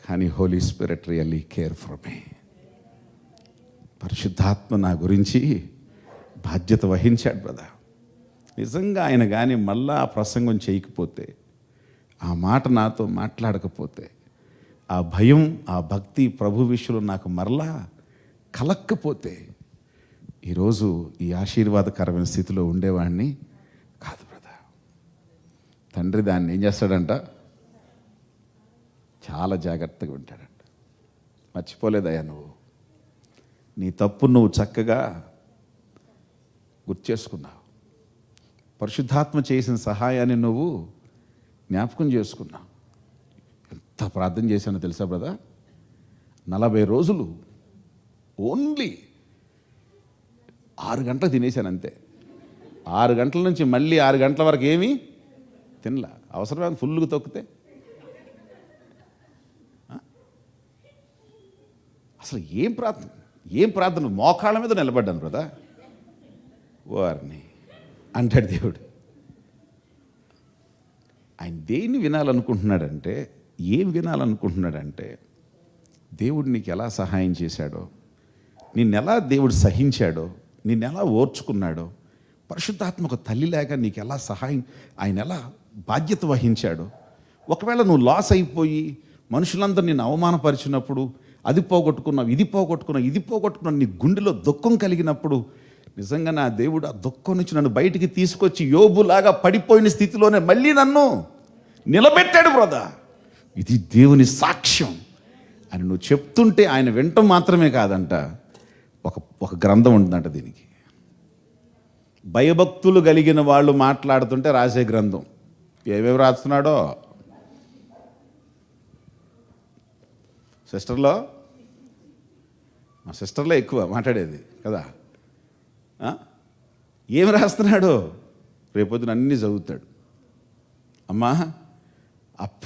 కానీ Holy Spirit really care for me. పరిశుద్ధాత్మ నా గురించి బాధ్యత వహించాడు బ్రదర్. నిజంగా ఆయన కానీ మళ్ళా ఆ ప్రసంగం చేయకపోతే, ఆ మాట నాతో మాట్లాడకపోతే, ఆ భయం, ఆ భక్తి ప్రభు విషయంలో నాకు మరలా కలక్కపోతే, ఈరోజు ఈ ఆశీర్వాదకరమైన స్థితిలో ఉండేవాడిని కాదు బ్రదర్. తండ్రి దాన్ని ఏం చేస్తాడంట? చాలా జాగ్రత్తగా ఉంటాడంట. మర్చిపోలేదయ్యా నువ్వు. నీ తప్పు నువ్వు చక్కగా గుర్తు చేసుకున్నావు. పరిశుద్ధాత్మ చేసిన సహాయాన్ని నువ్వు జ్ఞాపకం చేసుకున్నావు. ఎంత ప్రార్థన చేశానో తెలుసా బ్రదర్? 40 రోజులు ఓన్లీ 6 గంటలు తినేశాను అంతే. 6 గంటల నుంచి మళ్ళీ 6 గంటల వరకు ఏమీ తినలా. అవసరమైన ఫుల్గా తొక్కితే అసలు ఏం ప్రార్థన మోకాళ్ళ మీద నిలబడ్డాను బ్రదర్. వారిని అంటాడు దేవుడు. ఆయన దేన్ని వినాలనుకుంటున్నాడంటే, ఏం వినాలనుకుంటున్నాడంటే, దేవుడు నీకు ఎలా సహాయం చేశాడో, నిన్నెలా దేవుడు సహించాడో, నిన్నెలా ఓర్చుకున్నాడో, పరిశుద్ధాత్మ ఒక తల్లిలాగా నీకు ఎలా సహాయం, ఆయన ఎలా బాధ్యత వహించాడో. ఒకవేళ నువ్వు లాస్ అయిపోయి మనుషులందరూ నిన్ను అవమానపరిచినప్పుడు, అది పోగొట్టుకున్నావు, ఇది పోగొట్టుకున్నావు, నీ గుండెలో దుఃఖం కలిగినప్పుడు, నిజంగా నా దేవుడు ఆ దుఃఖం నుంచి నన్ను బయటికి తీసుకొచ్చి యోబులాగా పడిపోయిన స్థితిలోనే మళ్ళీ నన్ను నిలబెట్టాడు బ్రదర్. ఇది దేవుని సాక్ష్యం అని నువ్వు చెప్తుంటే ఆయన వినటం మాత్రమే కాదంట, ఒక గ్రంథం ఉంటుందంట దీనికి. భయభక్తులు కలిగిన వాళ్ళు మాట్లాడుతుంటే రాసే గ్రంథం. ఏమేమి రాస్తున్నాడో మా సిస్టర్లో ఎక్కువ మాట్లాడేది కదా. ఏం రాస్తున్నాడు? రేపొద్దున అన్నీ చదువుతాడు. అమ్మా అప్ప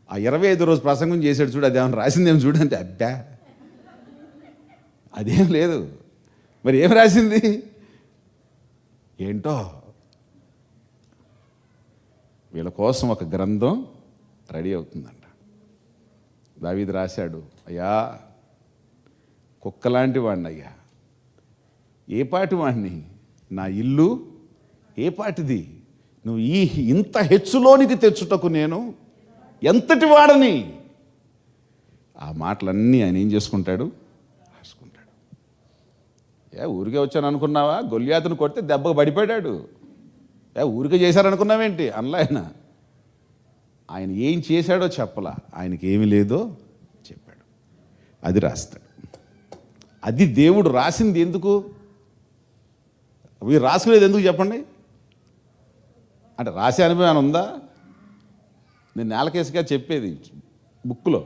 ఆ 25 రోజు ప్రసంగం చేశాడు చూడు, అదేమన్నా రాసిందేమో చూడంటే అబ్బా అదేం లేదు. మరి ఏం రాసింది ఏంటో? వీళ్ళ కోసం ఒక గ్రంథం రెడీ అవుతుందంట. దావీదు రాశాడు, అయ్యా కుక్కలాంటి వాడిని అయ్యా, ఏ పాటి వాడిని, నా ఇల్లు ఏ పాటిది, నువ్వు ఇంత హెచ్చులోనికి తెచ్చుటకు నేను ఎంతటి వాడని. ఆ మాటలన్నీ ఆయన ఏం చేసుకుంటాడు? రాసుకుంటాడు. ఊరికే వచ్చాను అనుకున్నావా? గొల్యాతును కొడితే దెబ్బకు పడిపోయాడు. ఊరికే చేశారనుకున్నావేంటి? అనలా ఆయన ఏం చేశాడో చెప్పలా, ఆయనకి ఏమి లేదో చెప్పాడు. అది రాస్తాడు. అది దేవుడు రాసింది ఎందుకు? అవి రాసుకునేది ఎందుకు చెప్పండి? అంటే రాసే అనుభవం ఉందా? నేను నేలకేసుగా చెప్పేది బుక్లో.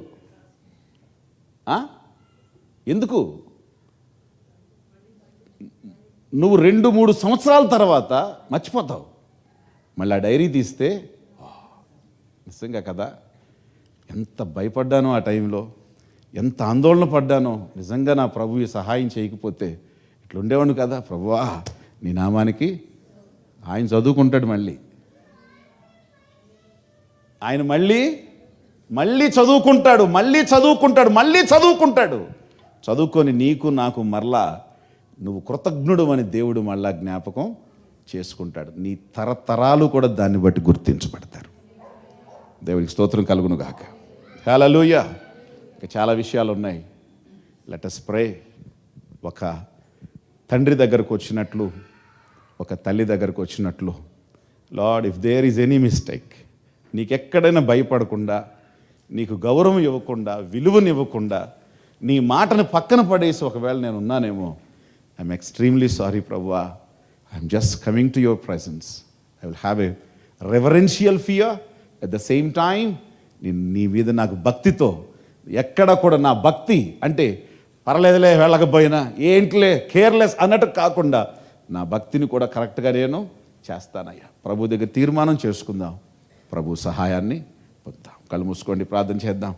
ఎందుకు? నువ్వు 2-3 సంవత్సరాల తర్వాత మర్చిపోతావు. మళ్ళీ ఆ డైరీ తీస్తే నిజంగా కదా, ఎంత భయపడ్డానో ఆ టైంలో, ఎంత ఆందోళన పడ్డానో. నిజంగా నా ప్రభువు సహాయం చేయకపోతే ఇట్లుండేవాడు కదా. ప్రభువా నీ నామానికి. ఆయన చదువుకుంటాడు మళ్ళీ, ఆయన మళ్ళీ చదువుకుంటాడు, మళ్ళీ చదువుకుంటాడు. చదువుకొని నీకు నాకు మరలా నువ్వు కృతజ్ఞుడు అని దేవుడు మళ్ళా జ్ఞాపకం చేసుకుంటాడు. నీ తరతరాలు కూడా దాన్ని బట్టి గుర్తించబడతారు. దేవునికి స్తోత్రం కలుగును గాక. హల్లెలూయా. ఇంకా చాలా విషయాలు ఉన్నాయి. Let us pray. ఒక తండ్రి దగ్గరకు వచ్చినట్లు, ఒక తల్లి దగ్గరకు వచ్చినట్లు, lord if there is any mistake, నీకెక్కడైనా భయపడకుండా, నీకు గౌరవం ఇవ్వకుండా, విలువనివ్వకుండా, నీ మాటను పక్కన పడేసి ఒకవేళ నేను ఉన్నానేమో, ఐఎమ్ ఎక్స్ట్రీమ్లీ సారీ ప్రభువా. I'm just coming to your presence. I will have a reverential fear. At the same time నీ మీద నాకు భక్తితో, ఎక్కడ కూడా నా భక్తి అంటే పర్లేదులే వెళ్ళకపోయినా ఏంటిలే కేర్లెస్ అన్నట్టు కాకుండా నా భక్తిని కూడా కరెక్ట్గా నేను చేస్తానయ్యా. ప్రభు దగ్గర తీర్మానం చేసుకుందాం, ప్రభు సహాయాన్ని పొందుతాం. కళ్ళు మూసుకోండి, ప్రార్థన చేద్దాం.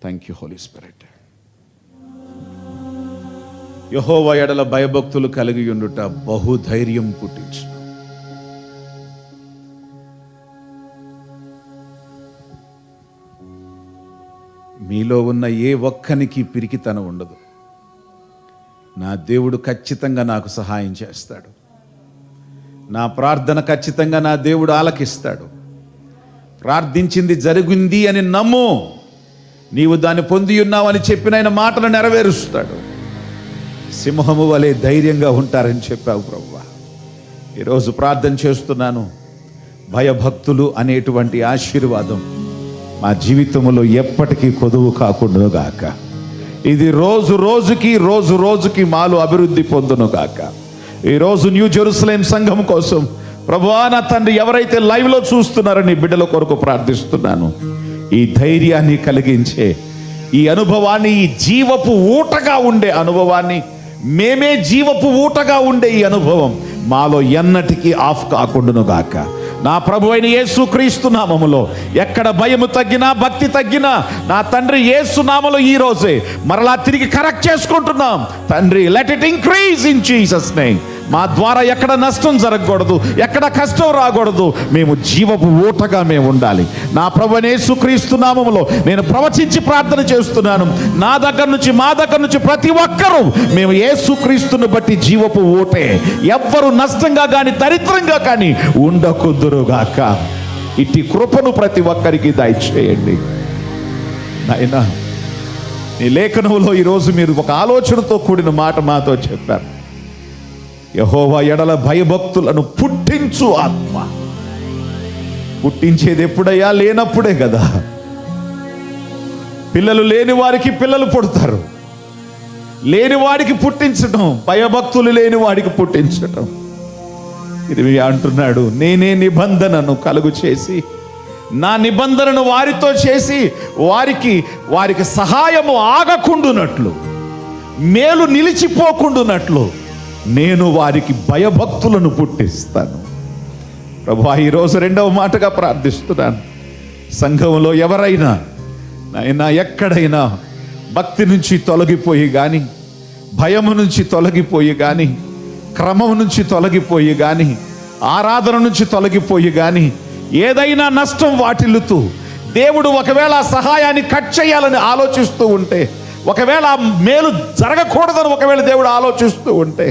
Thank you holy spirit. యెహోవా ఎడల భయభక్తులు కలిగి ఉండుట బహుధైర్యం పుట్టించు. మీలో ఉన్న ఏ ఒక్కనికి పిరికితనం ఉండదు. నా దేవుడు ఖచ్చితంగా నాకు సహాయం చేస్తాడు. నా ప్రార్థన ఖచ్చితంగా నా దేవుడు ఆలకిస్తాడు. ప్రార్థించింది జరిగింది అని నమ్ము. నీవు దాన్ని పొంది ఉన్నావని చెప్పిన ఆయన మాటలు నెరవేరుస్తాడు. సింహము వలె ధైర్యంగా ఉంటారని చెప్పావు ప్రభువా. ఈరోజు ప్రార్థన చేస్తున్నాను, భయభక్తులు అనేటువంటి ఆశీర్వాదం మా జీవితంలో ఎప్పటికీ కొదువు కాకుండాను గాక. ఇది రోజు రోజుకి మాలో అభివృద్ధి పొందును గాక. ఈరోజు న్యూ జెరూసలేం సంఘం కోసం ప్రభువా నా తండ్రి, ఎవరైతే లైవ్లో చూస్తున్నారో నీ బిడ్డల కొరకు ప్రార్థిస్తున్నాను. ఈ ధైర్యాన్ని కలిగించే ఈ అనుభవాన్ని, ఈ జీవపు ఊటగా ఉండే అనుభవాన్ని, మేమే జీవపు ఊటగా ఉండే ఈ అనుభవం మాలో ఎన్నటికీ ఆఫ్ కాకుండాను గాక. నా ప్రభు అయిన యేసు క్రీస్తు నామములో ఎక్కడ భయము తగ్గినా, భక్తి తగ్గినా, నా తండ్రి యేసు నామములో ఈ రోజే మరలా తిరిగి కరెక్ట్ చేసుకుంటున్నాం తండ్రి. Let it increase in Jesus name. మా ద్వారా ఎక్కడ నష్టం జరగకూడదు, ఎక్కడ కష్టం రాకూడదు. మేము జీవపు ఊటగా మేము ఉండాలి. నా ప్రభువైన యేసుక్రీస్తు నామములో నేను ప్రవచించి ప్రార్థన చేస్తున్నాను. నా దగ్గర నుంచి, మా దగ్గర నుంచి ప్రతి ఒక్కరూ మేము యేసుక్రీస్తును బట్టి జీవపు ఊటే. ఎవ్వరు నష్టంగా కానీ దరిద్రంగా కానీ ఉండకుందురుగాక. ఇట్టి కృపను ప్రతి ఒక్కరికి దయచేయండి నాయనా. నీ లేఖనంలో ఈరోజు మీరు ఒక ఆలోచనతో కూడిన మాట మాతో చెప్పారు. యెహోవా ఎడల భయభక్తులను పుట్టించు ఆత్మ. పుట్టించేది ఎప్పుడయ్యా? లేనప్పుడే కదా. పిల్లలు లేని వారికి పిల్లలు పుడతారు. లేని వాడికి పుట్టించడం, భయభక్తులు లేని వాడికి పుట్టించడం. ఇది అంటున్నాడు, నేనే నిబంధనను కలుగు చేసి, నా నిబంధనను వారితో చేసి వారికి సహాయము ఆగకుండునట్లు, మేలు నిలిచిపోకుండునట్లు నేను వారికి భయభక్తులను పుట్టిస్తాను. ప్రభువా, ఈరోజు రెండవ మాటగా ప్రార్థిస్తున్నాను. సంఘంలో ఎవరైనా నాయనా ఎక్కడైనా భక్తి నుంచి తొలగిపోయి కానీ, భయము నుంచి తొలగిపోయి కానీ, క్రమం నుంచి తొలగిపోయి కానీ, ఆరాధన నుంచి తొలగిపోయి కానీ, ఏదైనా నష్టం వాటిల్లుతూ దేవుడు ఒకవేళ ఆ సహాయాన్ని కట్ చేయాలని ఆలోచిస్తూ ఉంటే, ఒకవేళ ఆ మేలు జరగకూడదని ఒకవేళ దేవుడు ఆలోచిస్తూ ఉంటే,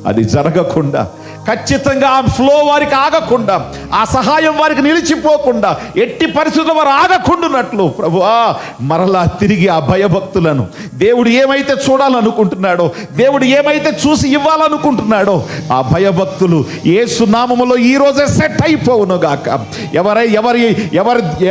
అది జరగకుండా ఖచ్చితంగా ఆ ఫ్లో వారికి ఆగకుండా, ఆ సహాయం వారికి నిలిచిపోకుండా, ఎట్టి పరిస్థితుల్లో వారు ఆగకుండానట్లు ప్రభువా మరలా తిరిగి ఆ భయభక్తులను దేవుడు ఏమైతే చూడాలనుకుంటున్నాడో, దేవుడు ఏమైతే చూసి ఇవ్వాలనుకుంటున్నాడో ఆ భయభక్తులు యేసు నామములో ఈరోజే సెట్ అయిపోవును గాక.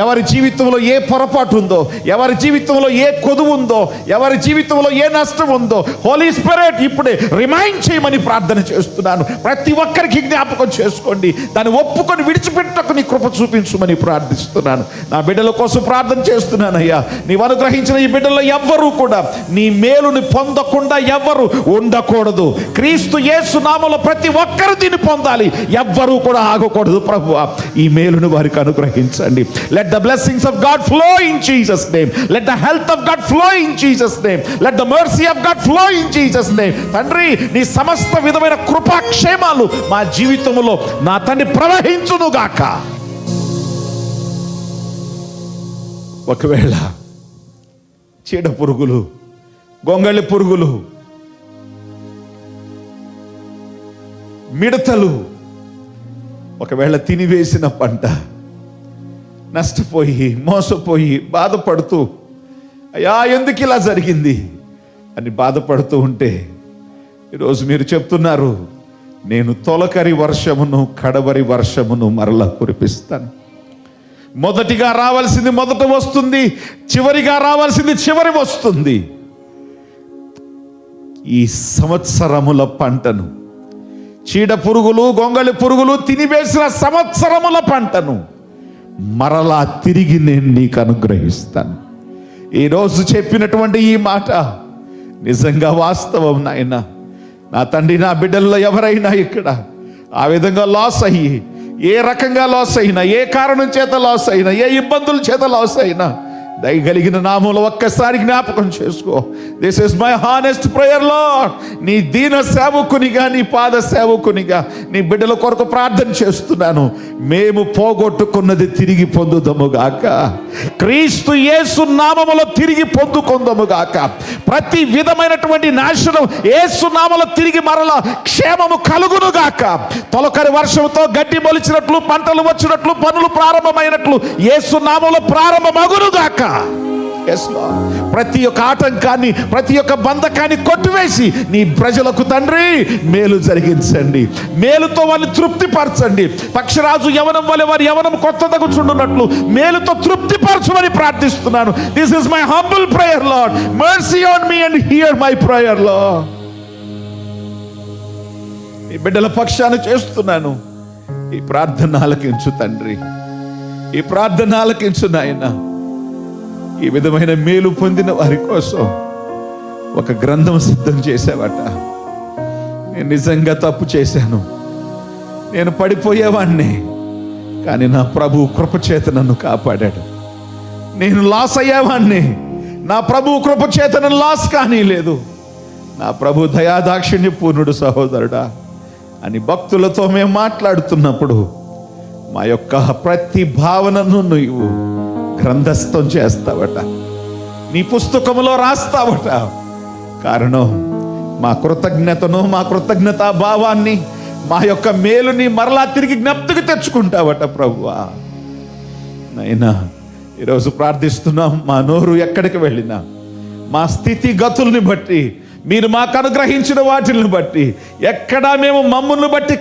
ఎవరి జీవితంలో ఏ పొరపాటు ఉందో, ఎవరి జీవితంలో ఏ కొదువు ఉందో, ఎవరి జీవితంలో ఏ నష్టం ఉందో హోలీ స్పిరిట్ ఇప్పుడే రిమైండ్ చేయమని ప్రార్థన చేస్తున్నాను. ప్రతి ఒక్కరికి జ్ఞాపకం చేసుకోండి, దాన్ని ఒప్పుకొని విడిచిపెట్టకు నీ కృప చూపించుమని ప్రార్థిస్తున్నాను. నా బిడ్డల కోసం ప్రార్థన చేస్తున్నాను అయ్యా. నీవు అనుగ్రహించిన ఈ బిడ్డల్లో ఎవ్వరూ కూడా నీ మేలుని పొందకుండా ఎవ్వరు ఉండకూడదు. క్రీస్తు యేసు నామములో ప్రతి ఒక్కరు దీన్ని పొందాలి, ఎవ్వరూ కూడా ఆగకూడదు. ప్రభువా ఈ మేలును వారికి అనుగ్రహించండి. Let the blessings of God flow in Jesus name. Let the health of God flow in Jesus name. Let the mercy of God flow in Jesus name. తండ్రి, నీ సమస్త విధమైన కృపాక్షేమాలు మా జీవితంలో నా తండ్రి ప్రవహించును గాక. ఒకవేళ చీడ పురుగులు, గొంగళి పురుగులు, మిడతలు ఒకవేళ తినివేసిన పంట నష్టపోయి, మోసపోయి, బాధపడుతూ అయ్యా ఎందుకు ఇలా జరిగింది అని బాధపడుతూ ఉంటే, ఈరోజు మీరు చెప్తున్నారు, నేను తొలకరి వర్షమును కడవరి వర్షమును మరలా కురిపిస్తాను. మొదటిగా రావాల్సింది మొదట వస్తుంది, చివరిగా రావాల్సింది చివరి వస్తుంది. ఈ సంవత్సరముల పంటను, చీడ పురుగులు, గొంగళి పురుగులు తినివేసిన సంవత్సరముల పంటను మరలా తిరిగి నేను నీకు అనుగ్రహిస్తాను. ఈరోజు చెప్పినటువంటి ఈ మాట నిజంగా వాస్తవం నాయనా. నా తండ్రి, నా బిడ్డల్లో ఎవరైనా ఇక్కడ ఆ విధంగా లాస్ అయ్యి, ఏ రకంగా లాస్ అయినా, ఏ కారణం చేత లాస్ అయినా, ఏ ఇబ్బందుల చేత లాస్ అయినా, దయగలిగిన నామములో ఒక్కసారి జ్ఞాపకం చేసుకో. This is my honest prayer lord. నీ దీన సేవకునిగా, నీ పాద సేవకునిగా నీ బిడ్డల కొరకు ప్రార్థన చేస్తున్నాను. మేము పోగొట్టుకున్నది తిరిగి పొందుదముగాక. క్రీస్తు యేసు నామములో తిరిగి పొందుకుందముగాక. ప్రతి విధమైనటువంటి నాశనం యేసు నామములో తిరిగి మరలా క్షేమము కలుగునుగాక. తొలకరి వర్షంతో గడ్డి మొలిచినట్లు, పంటలు వచ్చినట్లు, పనులు ప్రారంభమైనట్లు యేసు నామములో ప్రారంభమగునుగాక. ప్రతి ఒక్క ఆటంకాన్ని, ప్రతి ఒక్క బంధకాన్ని కొట్టివేసి నీ ప్రజలకు తండ్రి మేలు జరిగించండి. మేలుతో వారిని తృప్తిపరచండి. పక్షిరాజు యవనం వలె వారి యవనం కొత్తదగుచుండునట్లు మేలుతో తృప్తిపరచమని ప్రార్థిస్తున్నాను. This is my humble prayer lord. Mercy on me and here my prayer lord. ఈ బిడ్డల పక్షాన చేస్తున్నాను. ఈ ప్రార్థన ఆలకించు తండ్రి, ఈ ప్రార్థన ఆలకించు నాయనా. ఈ విధమైన మేలు పొందిన వారి కోసం ఒక గ్రంథం సిద్ధం చేసావట. నేను నిజంగా తప్పు చేశాను, నేను పడిపోయేవాణ్ణి, కానీ నా ప్రభు కృపచేత నన్ను కాపాడాడు. నేను లాస్ అయ్యేవాణ్ణి, నా ప్రభు కృపచేత నన్ను లాస్ కానీ లేదు. నా ప్రభు దయాదాక్షిణ్య పూర్ణుడు సహోదరుడా అని భక్తులతో మేము మాట్లాడుతున్నప్పుడు మా యొక్క ప్రతి భావనను నువ్వు గ్రంథస్థం చేస్తావట, నీ పుస్తకములో రాస్తావట. కారణం మా కృతజ్ఞతను, మా కృతజ్ఞతా భావాన్ని, మా యొక్క మేలుని మరలా తిరిగి జ్ఞప్తికి తెచ్చుకుంటావట ప్రభువా. నైనా ఈరోజు ప్రార్థిస్తున్నాం, మా నోరు ఎక్కడికి వెళ్ళినా, మా స్థితి గతుల్ని బట్టి, మీరు మాకు అనుగ్రహించిన వాటిని బట్టి, ఎక్కడా మేము మమ్మల్ని బట్టి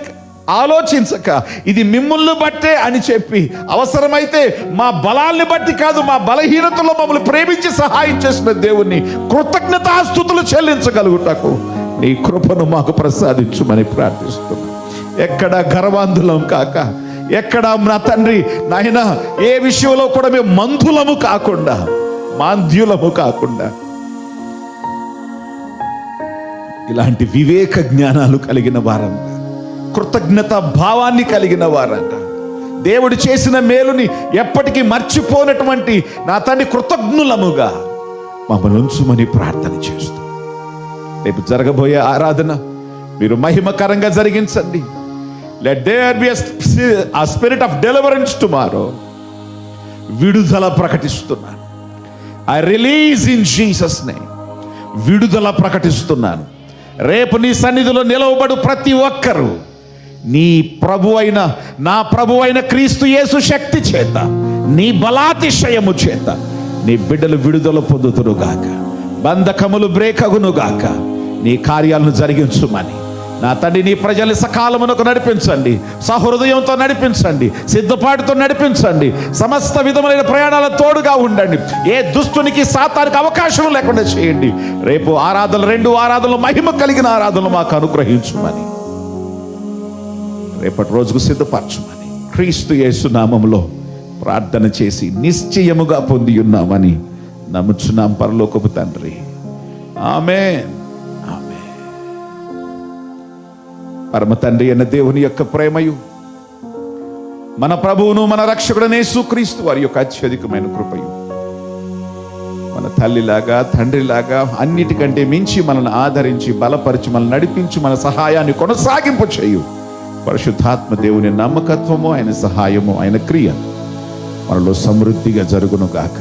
ఆలోచించక ఇది మిమ్మల్ని బట్టే అని చెప్పి, అవసరమైతే మా బలాల్ని బట్టి కాదు, మా బలహీనతలో మమ్మల్ని ప్రేమించి సహాయం చేసిన దేవుణ్ణి కృతజ్ఞతాస్తుతులు చెల్లించగలుగుటకు నీ కృపను మాకు ప్రసాదించుమని ప్రార్థిస్తున్నాం. ఎక్కడ గర్వాంధులం కాక, ఎక్కడ నా తండ్రి నాయన ఏ విషయంలో కూడా మేము మంధులము కాకుండా, మాంద్యులము కాకుండా ఇలాంటి వివేక జ్ఞానాలు కలిగిన వారంగా, కృతజ్ఞత భావాన్ని కలిగిన వారంగా, దేవుడు చేసిన మేలుని ఎప్పటికీ మర్చిపోనటువంటి నా తండ్రి కృతజ్ఞులముగా మమ్మల్ని ఉంచుమని ప్రార్థన చేస్తూ రేపు జరగబోయే ఆరాధన మీరు మహిమకరంగా జరిగించండి. Let there be a spirit of deliverance tomorrow. విడుదల ప్రకటిస్తున్నాను. I release in Jesus name. విడుదల ప్రకటిస్తున్నాను. రేపు నీ సన్నిధిలో నిలవబడు ప్రతి ఒక్కరూ నీ ప్రభు అయిన, నా ప్రభు అయిన క్రీస్తు యేసు శక్తి చేత, నీ బలాతిశయము చేత నీ బిడ్డలు విడుదల పొందుతురుగాక, బంధకములు బ్రేక్ అగునుగాక. నీ కార్యాలను జరిగించుమని నా తండ్రి నీ ప్రజల్ని సకాలమునకు నడిపించండి, సహృదయంతో నడిపించండి, సిద్ధపాటుతో నడిపించండి. సమస్త విధములైన ప్రయాణాల తోడుగా ఉండండి. ఏ దుష్టునికి సాతానికి అవకాశం లేకుండా చేయండి. రేపు ఆరాధనలు, 2 ఆరాధనలు, మహిమ కలిగిన ఆరాధనలు మాకు అనుగ్రహించుమని, రేపటి రోజుకు సిద్ధపరచుమని క్రీస్తు యేసు నామములో ప్రార్థన చేసి నిశ్చయముగా పొంది ఉన్నామని నమ్ముచున్నాం పరలోకపు తండ్రి. ఆమేన్. పరమ తండ్రి అయిన దేవుని యొక్క ప్రేమయు, మన ప్రభువును మన రక్షకుడనే యేసుక్రీస్తు వారి యొక్క అత్యధికమైన కృపయు, మన తల్లిలాగా తండ్రిలాగా అన్నిటికంటే మించి మనల్ని ఆదరించి బలపరిచి మనల్ని నడిపించి మన సహాయాన్ని కొనసాగింపు చేయు పరిశుద్ధాత్మ దేవుని నమ్మకత్వము, ఆయన సహాయము, ఆయన క్రియ మనలో సమృద్ధిగా జరుగును గాక.